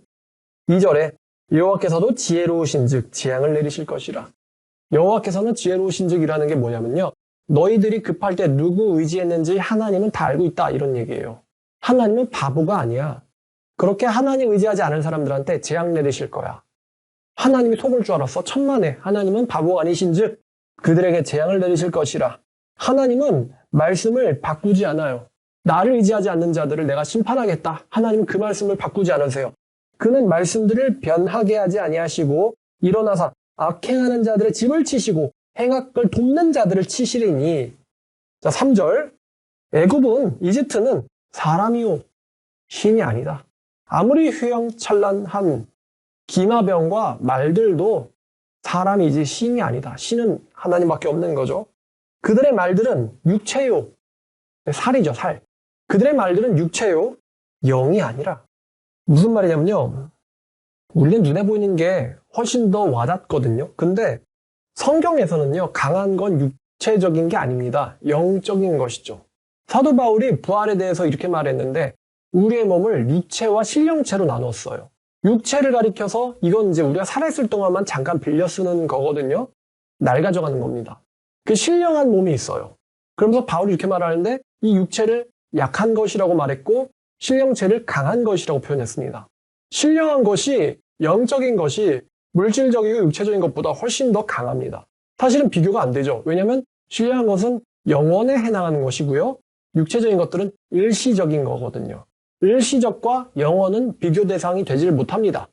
2절에 여호와께서도 지혜로우신 즉 재앙을 내리실 것이라. 여호와께서는 지혜로우신 즉이라는 게 뭐냐면요. 너희들이 급할 때 누구 의지했는지 하나님은 다 알고 있다 이런 얘기예요. 하나님은 바보가 아니야. 그렇게 하나님 의지하지 않은 사람들한테 재앙 내리실 거야. 하나님이 속을 줄 알았어? 천만에. 하나님은 바보가 아니신 즉 그들에게 재앙을 내리실 것이라. 하나님은 말씀을 바꾸지 않아요. 나를 의지하지 않는 자들을 내가 심판하겠다. 하나님은 그 말씀을 바꾸지 않으세요. 그는 말씀들을 변하게 하지 아니하시고 일어나사 악행하는 자들의 집을 치시고 행악을 돕는 자들을 치시리니. 자, 3절. 애굽은 이집트는 사람이요 신이 아니다. 아무리 휘황찬란한 기마병과 말들도 사람이지 신이 아니다. 신은 하나님밖에 없는 거죠. 그들의 말들은 육체요. 살이죠, 살. 그들의 말들은 육체요. 영이 아니라. 무슨 말이냐면요. 우리는 눈에 보이는 게 훨씬 더 와닿거든요. 근데 성경에서는요. 강한 건 육체적인 게 아닙니다. 영적인 것이죠. 사도 바울이 부활에 대해서 이렇게 말했는데 우리의 몸을 육체와 신령체로 나눴어요. 육체를 가리켜서 이건 이제 우리가 살아있을 동안만 잠깐 빌려 쓰는 거거든요. 낡아져가는 겁니다. 그 신령한 몸이 있어요. 그러면서 바울이 이렇게 말하는데 이 육체를 약한 것이라고 말했고 신령체를 강한 것이라고 표현했습니다. 신령한 것이 영적인 것이 물질적이고 육체적인 것보다 훨씬 더 강합니다. 사실은 비교가 안 되죠. 왜냐하면 신령한 것은 영원에 해당하는 것이고요. 육체적인 것들은 일시적인 거거든요. 일시적과 영원은 비교 대상이 되질 못합니다.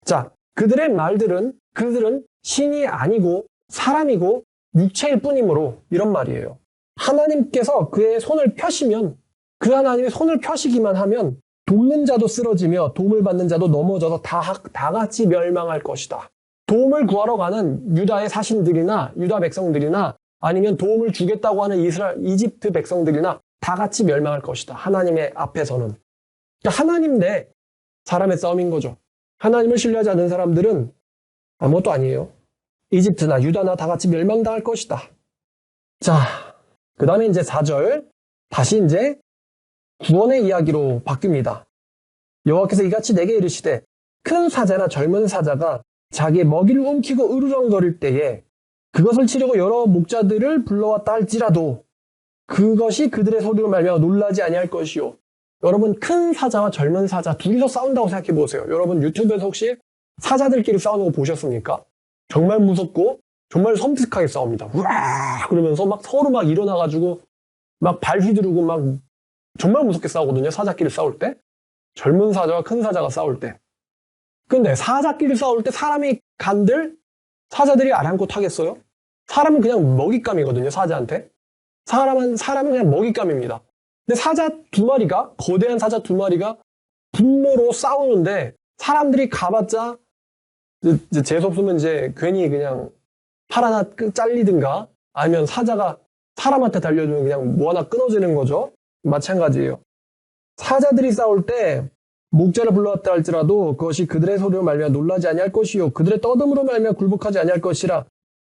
자, 그들의 말들은 그들은 신이 아니고 사람이고 육체일 뿐이므로 이런 말이에요. 하나님께서 그의 손을 펴시면 그 하나님의 손을 펴시기만 하면 돕는 자도 쓰러지며 도움을 받는 자도 넘어져서 다 같이 멸망할 것이다. 도움을 구하러 가는 유다의 사신들이나 유다 백성들이나 아니면 도움을 주겠다고 하는 이집트 백성들이나 다 같이 멸망할 것이다. 하나님의 앞에서는. 그러니까 하나님 대 사람의 싸움인 거죠. 하나님을 신뢰하지 않는 사람들은 아무것도 아니에요. 이집트나 유다나 다 같이 멸망당할 것이다. 자, 그 다음에 이제 4절 다시 이제 구원의 이야기로 바뀝니다. 여호와께서 이같이 내게 이르시되 큰 사자나 젊은 사자가 자기의 먹이를 움키고 으르렁거릴 때에 그것을 치려고 여러 목자들을 불러왔다 할지라도 그것이 그들의 소리로 말미암아 놀라지 아니할 것이요. 여러분 큰 사자와 젊은 사자 둘이서 싸운다고 생각해 보세요. 여러분 유튜브에서 혹시 사자들끼리 싸우는 거 보셨습니까? 정말 무섭고 정말 섬뜩하게 싸웁니다. 우와 그러면서 막 서로 막 일어나가지고 막 발 휘두르고 막 정말 무섭게 싸우거든요. 사자끼리 싸울 때. 젊은 사자와 큰 사자가 싸울 때. 근데 사자끼리 싸울 때 사람이 간들 사자들이 아랑곳 하겠어요? 사람은 그냥 먹잇감이거든요, 사자한테. 사람은 그냥 먹잇감입니다. 근데 사자 두 마리가, 거대한 사자 두 마리가 분노로 싸우는데 사람들이 가봤자 이제 재수없으면 이제 괜히 그냥 팔 하나 잘리든가 아니면 사자가 사람한테 달려주면 그냥 뭐 하나 끊어지는 거죠. 마찬가지예요. 사자들이 싸울 때 목자를 불러왔다 할지라도 그것이 그들의 소리로 말미암아 놀라지 아니할 것이요 그들의 떠듬으로 말미암아 굴복하지 아니할 것이라.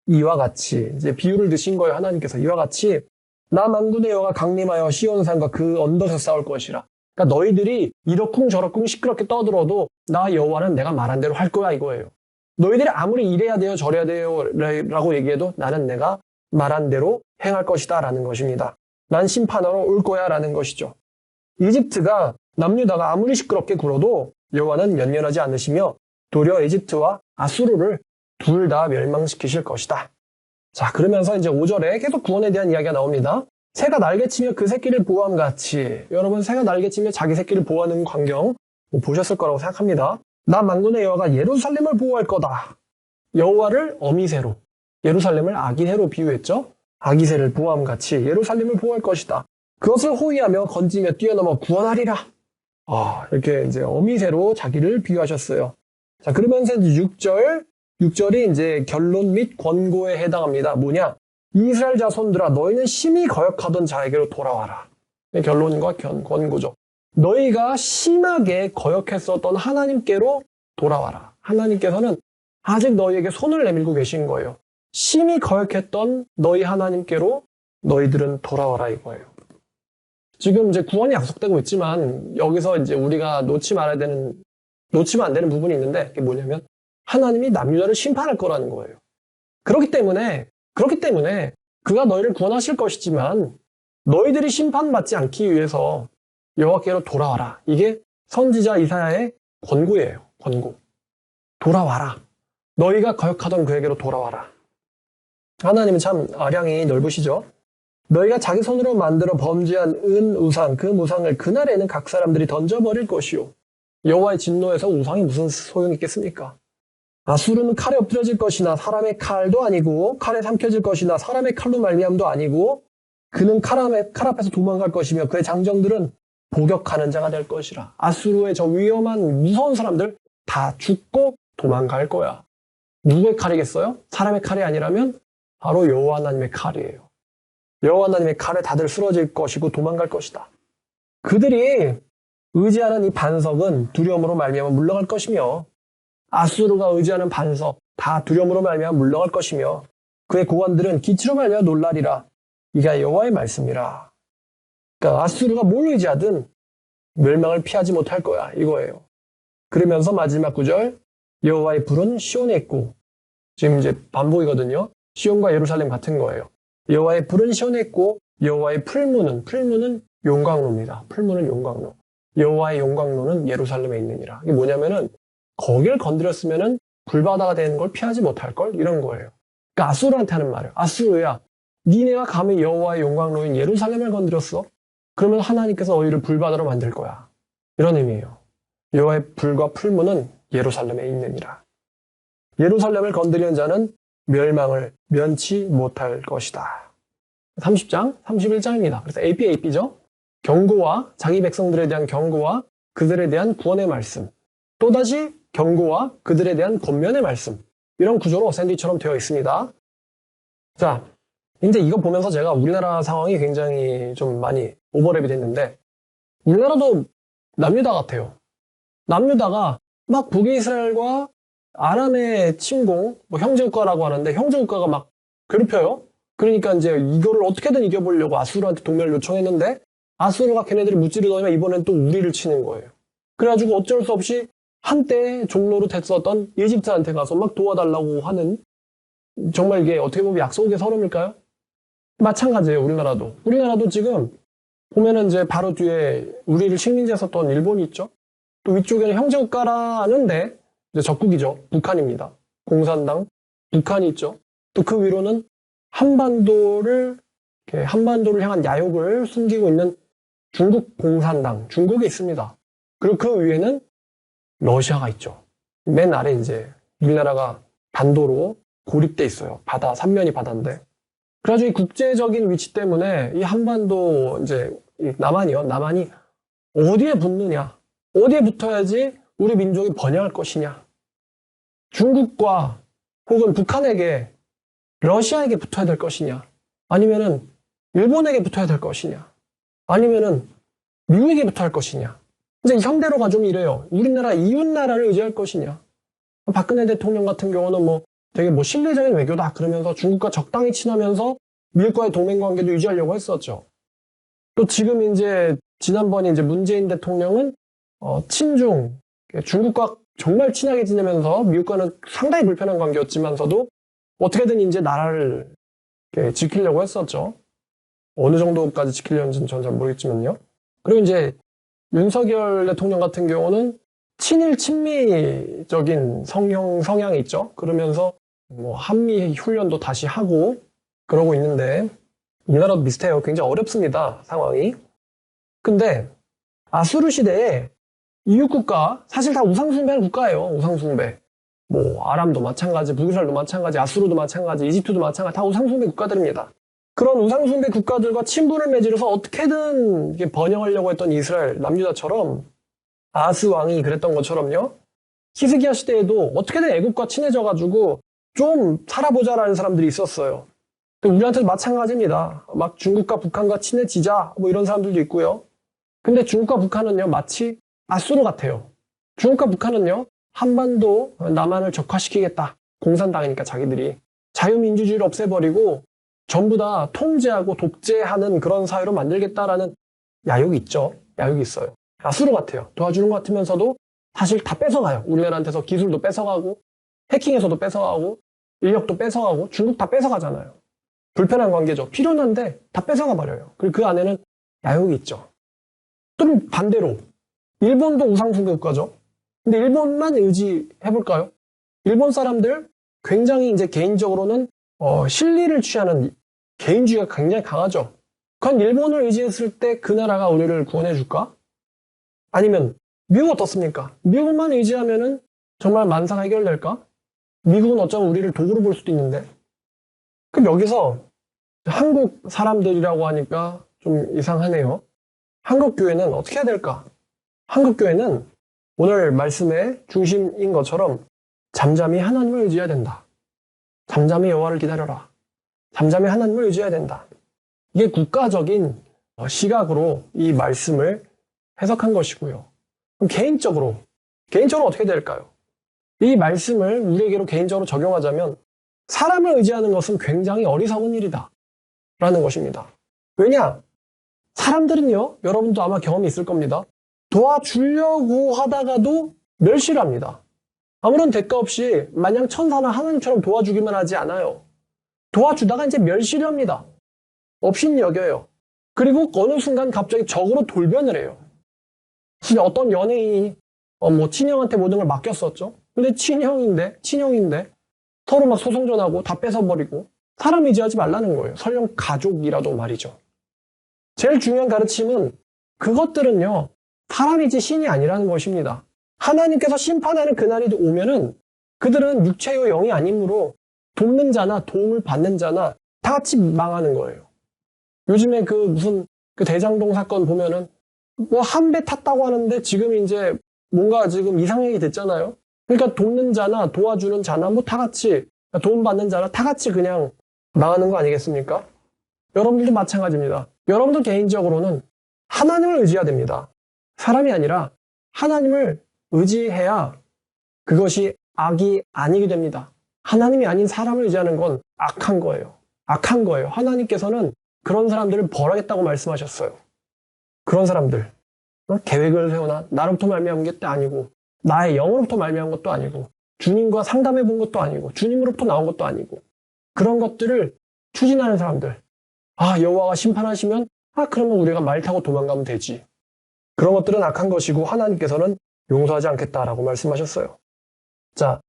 이와 같이 이제 비유를 드신 거예요. 하나님께서 이와 같이 나 만군의 여호와가 강림하여 시온산과 그 언덕에서 싸울 것이라. 그러니까 너희들이 이러쿵 저러쿵 시끄럽게 떠들어도 나 여호와는 내가 말한 대로 할 거야 이거예요. 너희들이 아무리 이래야 돼요 저래야 돼요 라고 얘기해도 나는 내가 말한 대로 행할 것이다 라는 것입니다. 난 심판하러 올 거야 라는 것이죠. 이집트가 남유다가 아무리 시끄럽게 굴어도 여호와는 연연하지 않으시며 도리어 이집트와 아수르를 둘 다 멸망시키실 것이다. 자, 그러면서 이제 5절에 계속 구원에 대한 이야기가 나옵니다. 새가 날개치며 그 새끼를 보호함 같이. 여러분, 새가 날개치며 자기 새끼를 보호하는 광경 보셨을 거라고 생각합니다. 나 만군의 여호와가 예루살렘을 보호할 거다. 여호와를 어미새로, 예루살렘을 아기새로 비유했죠. 아기새를 보호함 같이 예루살렘을 보호할 것이다. 그것을 호위하며 건지며 뛰어넘어 구원하리라. 이렇게 이제 어미새로 자기를 비유하셨어요. 자, 그러면서 이제 6절이 이제 결론 및 권고에 해당합니다. 뭐냐? 이스라엘 자손들아 너희는 심히 거역하던 자에게로 돌아와라. 결론과 권고죠. 너희가 심하게 거역했었던 하나님께로 돌아와라. 하나님께서는 아직 너희에게 손을 내밀고 계신 거예요. 심히 거역했던 너희 하나님께로 너희들은 돌아와라 이거예요. 지금 이제 구원이 약속되고 있지만 여기서 이제 우리가 놓치면 안 되는 부분이 있는데 그게 뭐냐면 하나님이 남유다를 심판할 거라는 거예요. 그렇기 때문에 그가 너희를 구원하실 것이지만 너희들이 심판받지 않기 위해서 여호와께로 돌아와라. 이게 선지자 이사야의 권고예요. 권고. 돌아와라. 너희가 거역하던 그에게로 돌아와라. 하나님은 참 아량이 넓으시죠. 너희가 자기 손으로 만들어 범죄한 은 우상 그 우상을 그날에는 각 사람들이 던져버릴 것이요. 여호와의 진노에서 우상이 무슨 소용이 있겠습니까? 아수르는 칼에 엎드려질 것이나 사람의 칼도 아니고 칼에 삼켜질 것이나 사람의 칼로 말미암도 아니고 그는 칼 앞에서 도망갈 것이며 그의 장정들은 복역하는 자가 될 것이라. 아수르의 저 위험한 무서운 사람들 다 죽고 도망갈 거야. 누구의 칼이겠어요? 사람의 칼이 아니라면 바로 여호와 하나님의 칼이에요. 여호와 하나님의 칼에 다들 쓰러질 것이고 도망갈 것이다. 그들이 의지하는 이 반석은 두려움으로 말미암아 물러갈 것이며 아수르가 의지하는 반석 다 두려움으로 말미암아 물러갈 것이며 그의 고관들은 기치로 말미암아 놀라리라. 이가 여호와의 말씀이라. 그러니까 아수르가 뭘 의지하든 멸망을 피하지 못할 거야 이거예요. 그러면서 마지막 구절 여호와의 불은 시온에 있고 지금 이제 반복이거든요. 시온과 예루살렘 같은 거예요. 여호와의 불은 시온에 있고 여호와의 풀무는 용광로입니다. 풀무는 용광로. 여호와의 용광로는 예루살렘에 있느니라. 이게 뭐냐면은 거길 건드렸으면은 불바다가 되는 걸 피하지 못할 걸 이런 거예요. 그러니까 아수르한테 하는 말이에요. 아수르야, 니네가 감히 여호와의 용광로인 예루살렘을 건드렸어? 그러면 하나님께서 너희를 불바다로 만들 거야. 이런 의미예요. 여호와의 불과 풀무는 예루살렘에 있느니라. 예루살렘을 건드리는 자는 멸망을 면치 못할 것이다. 30장, 31장입니다. 그래서 AP죠. 경고와 자기 백성들에 대한 경고와 그들에 대한 구원의 말씀. 또다시 경고와 그들에 대한 권면의 말씀. 이런 구조로 샌드위처럼 되어 있습니다. 자, 이제 이거 보면서 제가 우리나라 상황이 굉장히 좀 많이 오버랩이 됐는데 우리나라도 남유다 같아요. 남유다가 막 북이스라엘과 아람의 침공, 형제국가라고 하는데 형제국가가 막 괴롭혀요. 그러니까 이제 이거를 어떻게든 이겨보려고 아수르한테 동맹을 요청했는데 아수르가 걔네들이 무찌르더니만 이번엔 또 우리를 치는 거예요. 그래가지고 어쩔 수 없이 한때 종로로 됐었던 이집트한테 가서 막 도와달라고 하는 정말 이게 어떻게 보면 약속의 서름일까요? 마찬가지예요. 우리나라도 지금 보면은 이제 바로 뒤에 우리를 식민지 했었던 일본이 있죠. 또 위쪽에는 형제국가라는데 이제 적국이죠. 북한입니다. 공산당 북한이 있죠. 또 그 위로는 한반도를 향한 야욕을 숨기고 있는 중국 공산당, 중국이 있습니다. 그리고 그 위에는 러시아가 있죠. 맨 아래 이제 우리나라가 반도로 고립돼 있어요. 바다, 삼면이 바다인데. 그래가지고 이 국제적인 위치 때문에 이 한반도 이제 남한이요. 남한이 어디에 붙느냐, 어디에 붙어야지 우리 민족이 번영할 것이냐. 중국과 혹은 북한에게, 러시아에게 붙어야 될 것이냐, 아니면은 일본에게 붙어야 될 것이냐, 아니면은 미국에게 붙어야 할 것이냐. 이제 현대로가 좀 이래요. 우리나라 이웃나라를 의지할 것이냐. 박근혜 대통령 같은 경우는 뭐 되게 뭐 신뢰적인 외교다 그러면서 중국과 적당히 친하면서 미국과의 동맹관계도 유지하려고 했었죠. 또 지금 이제 지난번에 이제 문재인 대통령은 친중, 중국과 정말 친하게 지내면서 미국과는 상당히 불편한 관계였지만서도 어떻게든 이제 나라를 지키려고 했었죠. 어느 정도까지 지키려는지는 저는 잘 모르겠지만요. 그리고 이제 윤석열 대통령 같은 경우는 친일 친미적인 성향이 있죠. 그러면서 뭐 한미 훈련도 다시 하고 그러고 있는데 우리나라도 비슷해요. 굉장히 어렵습니다. 상황이. 근데 아수르 시대에 이웃 국가, 사실 다 우상숭배하는 국가예요. 우상숭배. 뭐 아람도 마찬가지, 북이스라엘도 마찬가지, 아수르도 마찬가지, 이집트도 마찬가지, 다 우상숭배 국가들입니다. 그런 우상숭배 국가들과 친분을 맺으려서 어떻게든 번영하려고 했던 이스라엘, 남유다처럼 아스 왕이 그랬던 것처럼요. 히스기야 시대에도 어떻게든 애국과 친해져가지고 좀 살아보자라는 사람들이 있었어요. 우리한테도 마찬가지입니다. 막 중국과 북한과 친해지자 뭐 이런 사람들도 있고요. 근데 중국과 북한은요 마치 아수르 같아요. 중국과 북한은요 한반도 남한을 적화시키겠다. 공산당이니까 자기들이 자유민주주의를 없애버리고 전부 다 통제하고 독재하는 그런 사회로 만들겠다라는 야욕이 있죠. 야욕이 있어요. 아수르 같아요. 도와주는 것 같으면서도 사실 다 뺏어가요. 우리나라한테서 기술도 뺏어가고 해킹에서도 뺏어가고 인력도 뺏어가고 중국 다 뺏어가잖아요. 불편한 관계죠. 필요한데 다 뺏어가 버려요. 그리고 그 안에는 야욕이 있죠. 또 반대로 일본도 우상숭배 국가죠. 근데 일본만 의지해볼까요? 일본 사람들 굉장히 이제 개인적으로는 실리를 취하는 개인주의가 굉장히 강하죠. 그건 일본을 의지했을 때 그 나라가 우리를 구원해줄까? 아니면 미국 어떻습니까? 미국만 의지하면은 정말 만사가 해결될까? 미국은 어쩌면 우리를 도구로 볼 수도 있는데. 그럼 여기서 한국 사람들이라고 하니까 좀 이상하네요. 한국 교회는 어떻게 해야 될까? 한국 교회는 오늘 말씀의 중심인 것처럼 잠잠히 하나님을 의지해야 된다. 잠잠히 여호와를 기다려라. 잠잠히 하나님을 의지해야 된다. 이게 국가적인 시각으로 이 말씀을 해석한 것이고요. 그럼 개인적으로 어떻게 될까요? 이 말씀을 우리에게로 개인적으로 적용하자면 사람을 의지하는 것은 굉장히 어리석은 일이다 라는 것입니다. 왜냐? 사람들은요, 여러분도 아마 경험이 있을 겁니다. 도와주려고 하다가도 멸시를 합니다. 아무런 대가 없이 마냥 천사나 하나님처럼 도와주기만 하지 않아요. 도와주다가 이제 멸시를 합니다. 업신여겨요. 그리고 어느 순간 갑자기 적으로 돌변을 해요. 진짜 어떤 연예인이 친형한테 모든 걸 맡겼었죠. 근데 친형인데 서로 막 소송전하고 다 뺏어버리고 사람 의지하지 말라는 거예요. 설령 가족이라도 말이죠. 제일 중요한 가르침은 그것들은요. 사람이지 신이 아니라는 것입니다. 하나님께서 심판하는 그날이 오면은 그들은 육체요 영이 아니므로 돕는 자나 도움을 받는 자나 다 같이 망하는 거예요. 요즘에 무슨 대장동 사건 보면은 한 배 탔다고 하는데 지금 이제 뭔가 지금 이상하게 됐잖아요. 그러니까 돕는 자나 도와주는 자나 다 같이 도움받는 자나 다 같이 그냥 망하는 거 아니겠습니까? 여러분들도 마찬가지입니다. 여러분들 개인적으로는 하나님을 의지해야 됩니다. 사람이 아니라 하나님을 의지해야 그것이 악이 아니게 됩니다. 하나님이 아닌 사람을 의지하는 건 악한 거예요. 악한 거예요. 하나님께서는 그런 사람들을 벌하겠다고 말씀하셨어요. 그런 사람들. 계획을 세우나 나로부터 말미암은 게 아니고 나의 영으로부터 말미암은 것도 아니고 주님과 상담해 본 것도 아니고 주님으로부터 나온 것도 아니고 그런 것들을 추진하는 사람들. 여호와가 심판하시면 그러면 우리가 말 타고 도망가면 되지. 그런 것들은 악한 것이고 하나님께서는 용서하지 않겠다라고 말씀하셨어요. 자,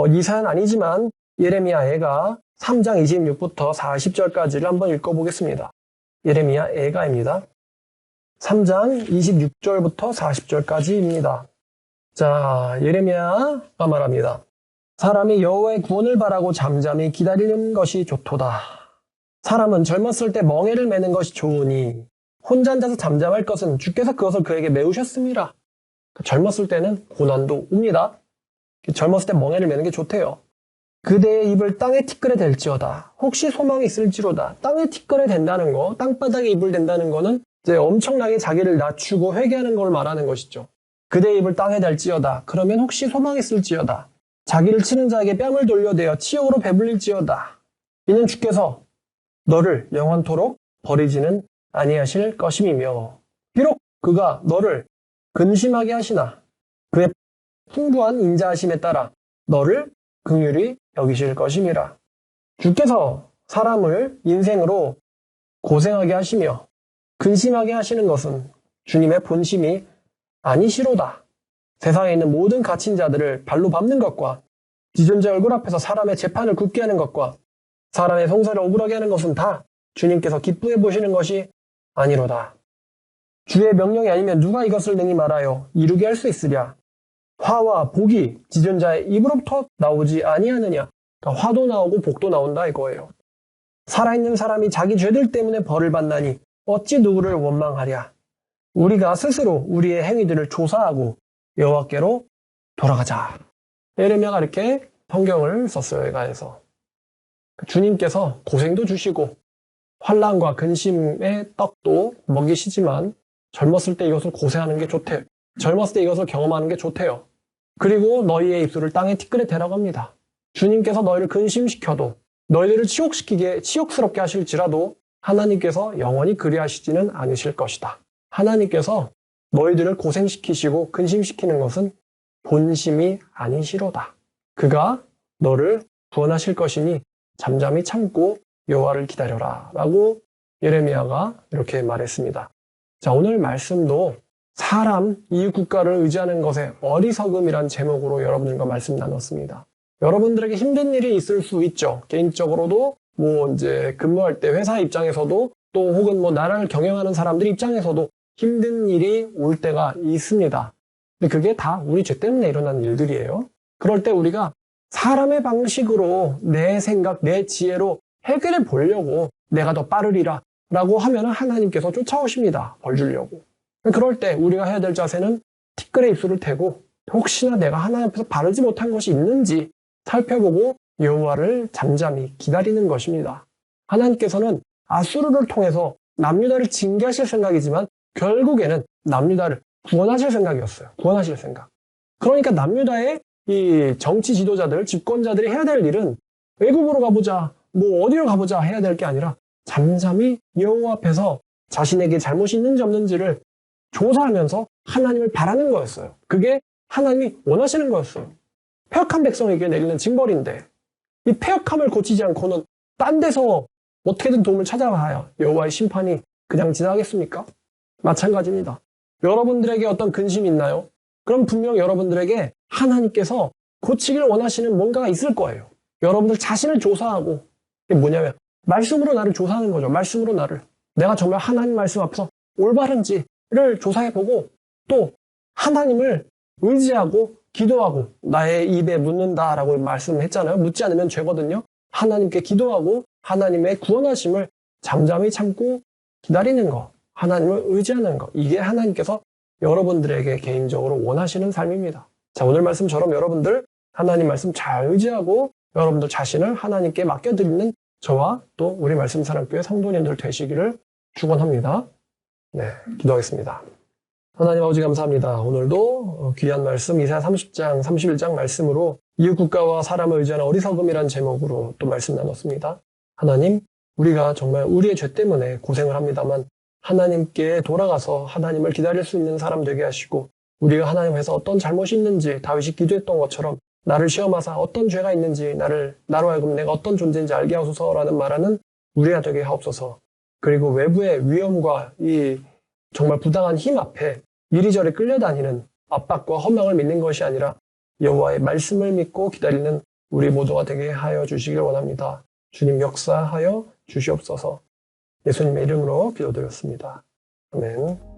이 사연 아니지만 예레미야 애가 3장 26부터 40절까지를 한번 읽어보겠습니다. 예레미야 애가입니다. 3장 26절부터 40절까지입니다. 자, 예레미야가 말합니다. 사람이 여호와의 구원을 바라고 잠잠히 기다리는 것이 좋도다. 사람은 젊었을 때 멍에를 매는 것이 좋으니 혼자 앉아서 잠잠할 것은 주께서 그것을 그에게 메우셨습니다. 젊었을 때는 고난도 옵니다. 젊었을 때 멍에를 매는 게 좋대요. 그대의 입을 땅에 티끌에 댈지어다. 혹시 소망이 있을지로다. 땅에 티끌에 댄다는 거, 땅바닥에 입을 댄다는 거는 이제 엄청나게 자기를 낮추고 회개하는 걸 말하는 것이죠. 그대의 입을 땅에 댈지어다. 그러면 혹시 소망이 있을지어다. 자기를 치는 자에게 뺨을 돌려대어 치욕으로 배불릴지어다. 이는 주께서 너를 영원토록 버리지는 아니하실 것임이며 비록 그가 너를 근심하게 하시나 그의 풍부한 인자하심에 따라 너를 긍휼히 여기실 것임이라. 주께서 사람을 인생으로 고생하게 하시며 근심하게 하시는 것은 주님의 본심이 아니시로다. 세상에 있는 모든 갇힌 자들을 발로 밟는 것과 지존자 얼굴 앞에서 사람의 재판을 굳게 하는 것과 사람의 송사를 억울하게 하는 것은 다 주님께서 기쁘게 보시는 것이 아니로다. 주의 명령이 아니면 누가 이것을 능히 말하여 이루게 할 수 있으랴. 화와 복이 지존자의 입으로부터 나오지 아니하느냐. 그러니까 화도 나오고 복도 나온다 이거예요. 살아있는 사람이 자기 죄들 때문에 벌을 받나니 어찌 누구를 원망하랴. 우리가 스스로 우리의 행위들을 조사하고 여호와께로 돌아가자. 예레미야가 이렇게 성경을 썼어요. 에가에서. 주님께서 고생도 주시고 환난과 근심의 떡도 먹이시지만 젊었을 때 이것을 고생하는 게 좋대요. 젊었을 때 이것을 경험하는 게 좋대요. 그리고 너희의 입술을 땅에 티끌에 대라고 합니다. 주님께서 너희를 근심시켜도 너희들을 치욕스럽게 하실지라도 하나님께서 영원히 그리하시지는 않으실 것이다. 하나님께서 너희들을 고생시키시고 근심시키는 것은 본심이 아니시로다. 그가 너를 구원하실 것이니 잠잠히 참고 여호와를 기다려라 라고 예레미야가 이렇게 말했습니다. 자, 오늘 말씀도 사람, 이웃 국가를 의지하는 것의 어리석음이란 제목으로 여러분들과 말씀 나눴습니다. 여러분들에게 힘든 일이 있을 수 있죠. 개인적으로도 이제 근무할 때 회사 입장에서도 또 혹은 나라를 경영하는 사람들 입장에서도 힘든 일이 올 때가 있습니다. 근데 그게 다 우리 죄 때문에 일어난 일들이에요. 그럴 때 우리가 사람의 방식으로 내 생각, 내 지혜로 해결해 보려고 내가 더 빠르리라 라고 하면 하나님께서 쫓아오십니다. 벌 주려고. 그럴 때 우리가 해야 될 자세는 티끌에 입술을 대고 혹시나 내가 하나님 앞에서 바르지 못한 것이 있는지 살펴보고 여호와를 잠잠히 기다리는 것입니다. 하나님께서는 아수르를 통해서 남유다를 징계하실 생각이지만 결국에는 남유다를 구원하실 생각이었어요. 구원하실 생각. 그러니까 남유다의 이 정치 지도자들, 집권자들이 해야 될 일은 외국으로 가보자, 어디로 가보자 해야 될 게 아니라 잠잠히 여호와 앞에서 자신에게 잘못이 있는지 없는지를 조사하면서 하나님을 바라는 거였어요. 그게 하나님이 원하시는 거였어요. 패역한 백성에게 내리는 징벌인데 이 패역함을 고치지 않고는 딴 데서 어떻게든 도움을 찾아봐야 여호와의 심판이 그냥 지나가겠습니까? 마찬가지입니다. 여러분들에게 어떤 근심이 있나요? 그럼 분명 여러분들에게 하나님께서 고치기를 원하시는 뭔가가 있을 거예요. 여러분들 자신을 조사하고 이게 뭐냐면 말씀으로 나를 조사하는 거죠. 말씀으로 나를. 내가 정말 하나님 말씀 앞에서 올바른지를 조사해보고 또 하나님을 의지하고 기도하고 나의 입에 묻는다라고 말씀했잖아요. 묻지 않으면 죄거든요. 하나님께 기도하고 하나님의 구원하심을 잠잠히 참고 기다리는 거. 하나님을 의지하는 거. 이게 하나님께서 여러분들에게 개인적으로 원하시는 삶입니다. 자, 오늘 말씀처럼 여러분들 하나님 말씀 잘 의지하고 여러분들 자신을 하나님께 맡겨드리는 저와 또 우리 말씀사랑교회 성도님들 되시기를 축원합니다. 네, 기도하겠습니다. 하나님 아버지 감사합니다. 오늘도 귀한 말씀 이사야 30장, 31장 말씀으로 이웃 국가와 사람을 의지하는 어리석음이란 제목으로 또 말씀 나눴습니다. 하나님, 우리가 정말 우리의 죄 때문에 고생을 합니다만 하나님께 돌아가서 하나님을 기다릴 수 있는 사람 되게 하시고 우리가 하나님께서 어떤 잘못이 있는지 다윗이 기도했던 것처럼 나를 시험하사 어떤 죄가 있는지 나로 하여금 내가 어떤 존재인지 알게 하소서라는 말하는 우리가 되게 하옵소서. 그리고 외부의 위험과 이 정말 부당한 힘 앞에 이리저리 끌려다니는 압박과 허망을 믿는 것이 아니라 여호와의 말씀을 믿고 기다리는 우리 모두가 되게 하여 주시길 원합니다. 주님 역사하여 주시옵소서. 예수님의 이름으로 기도드렸습니다. 아멘.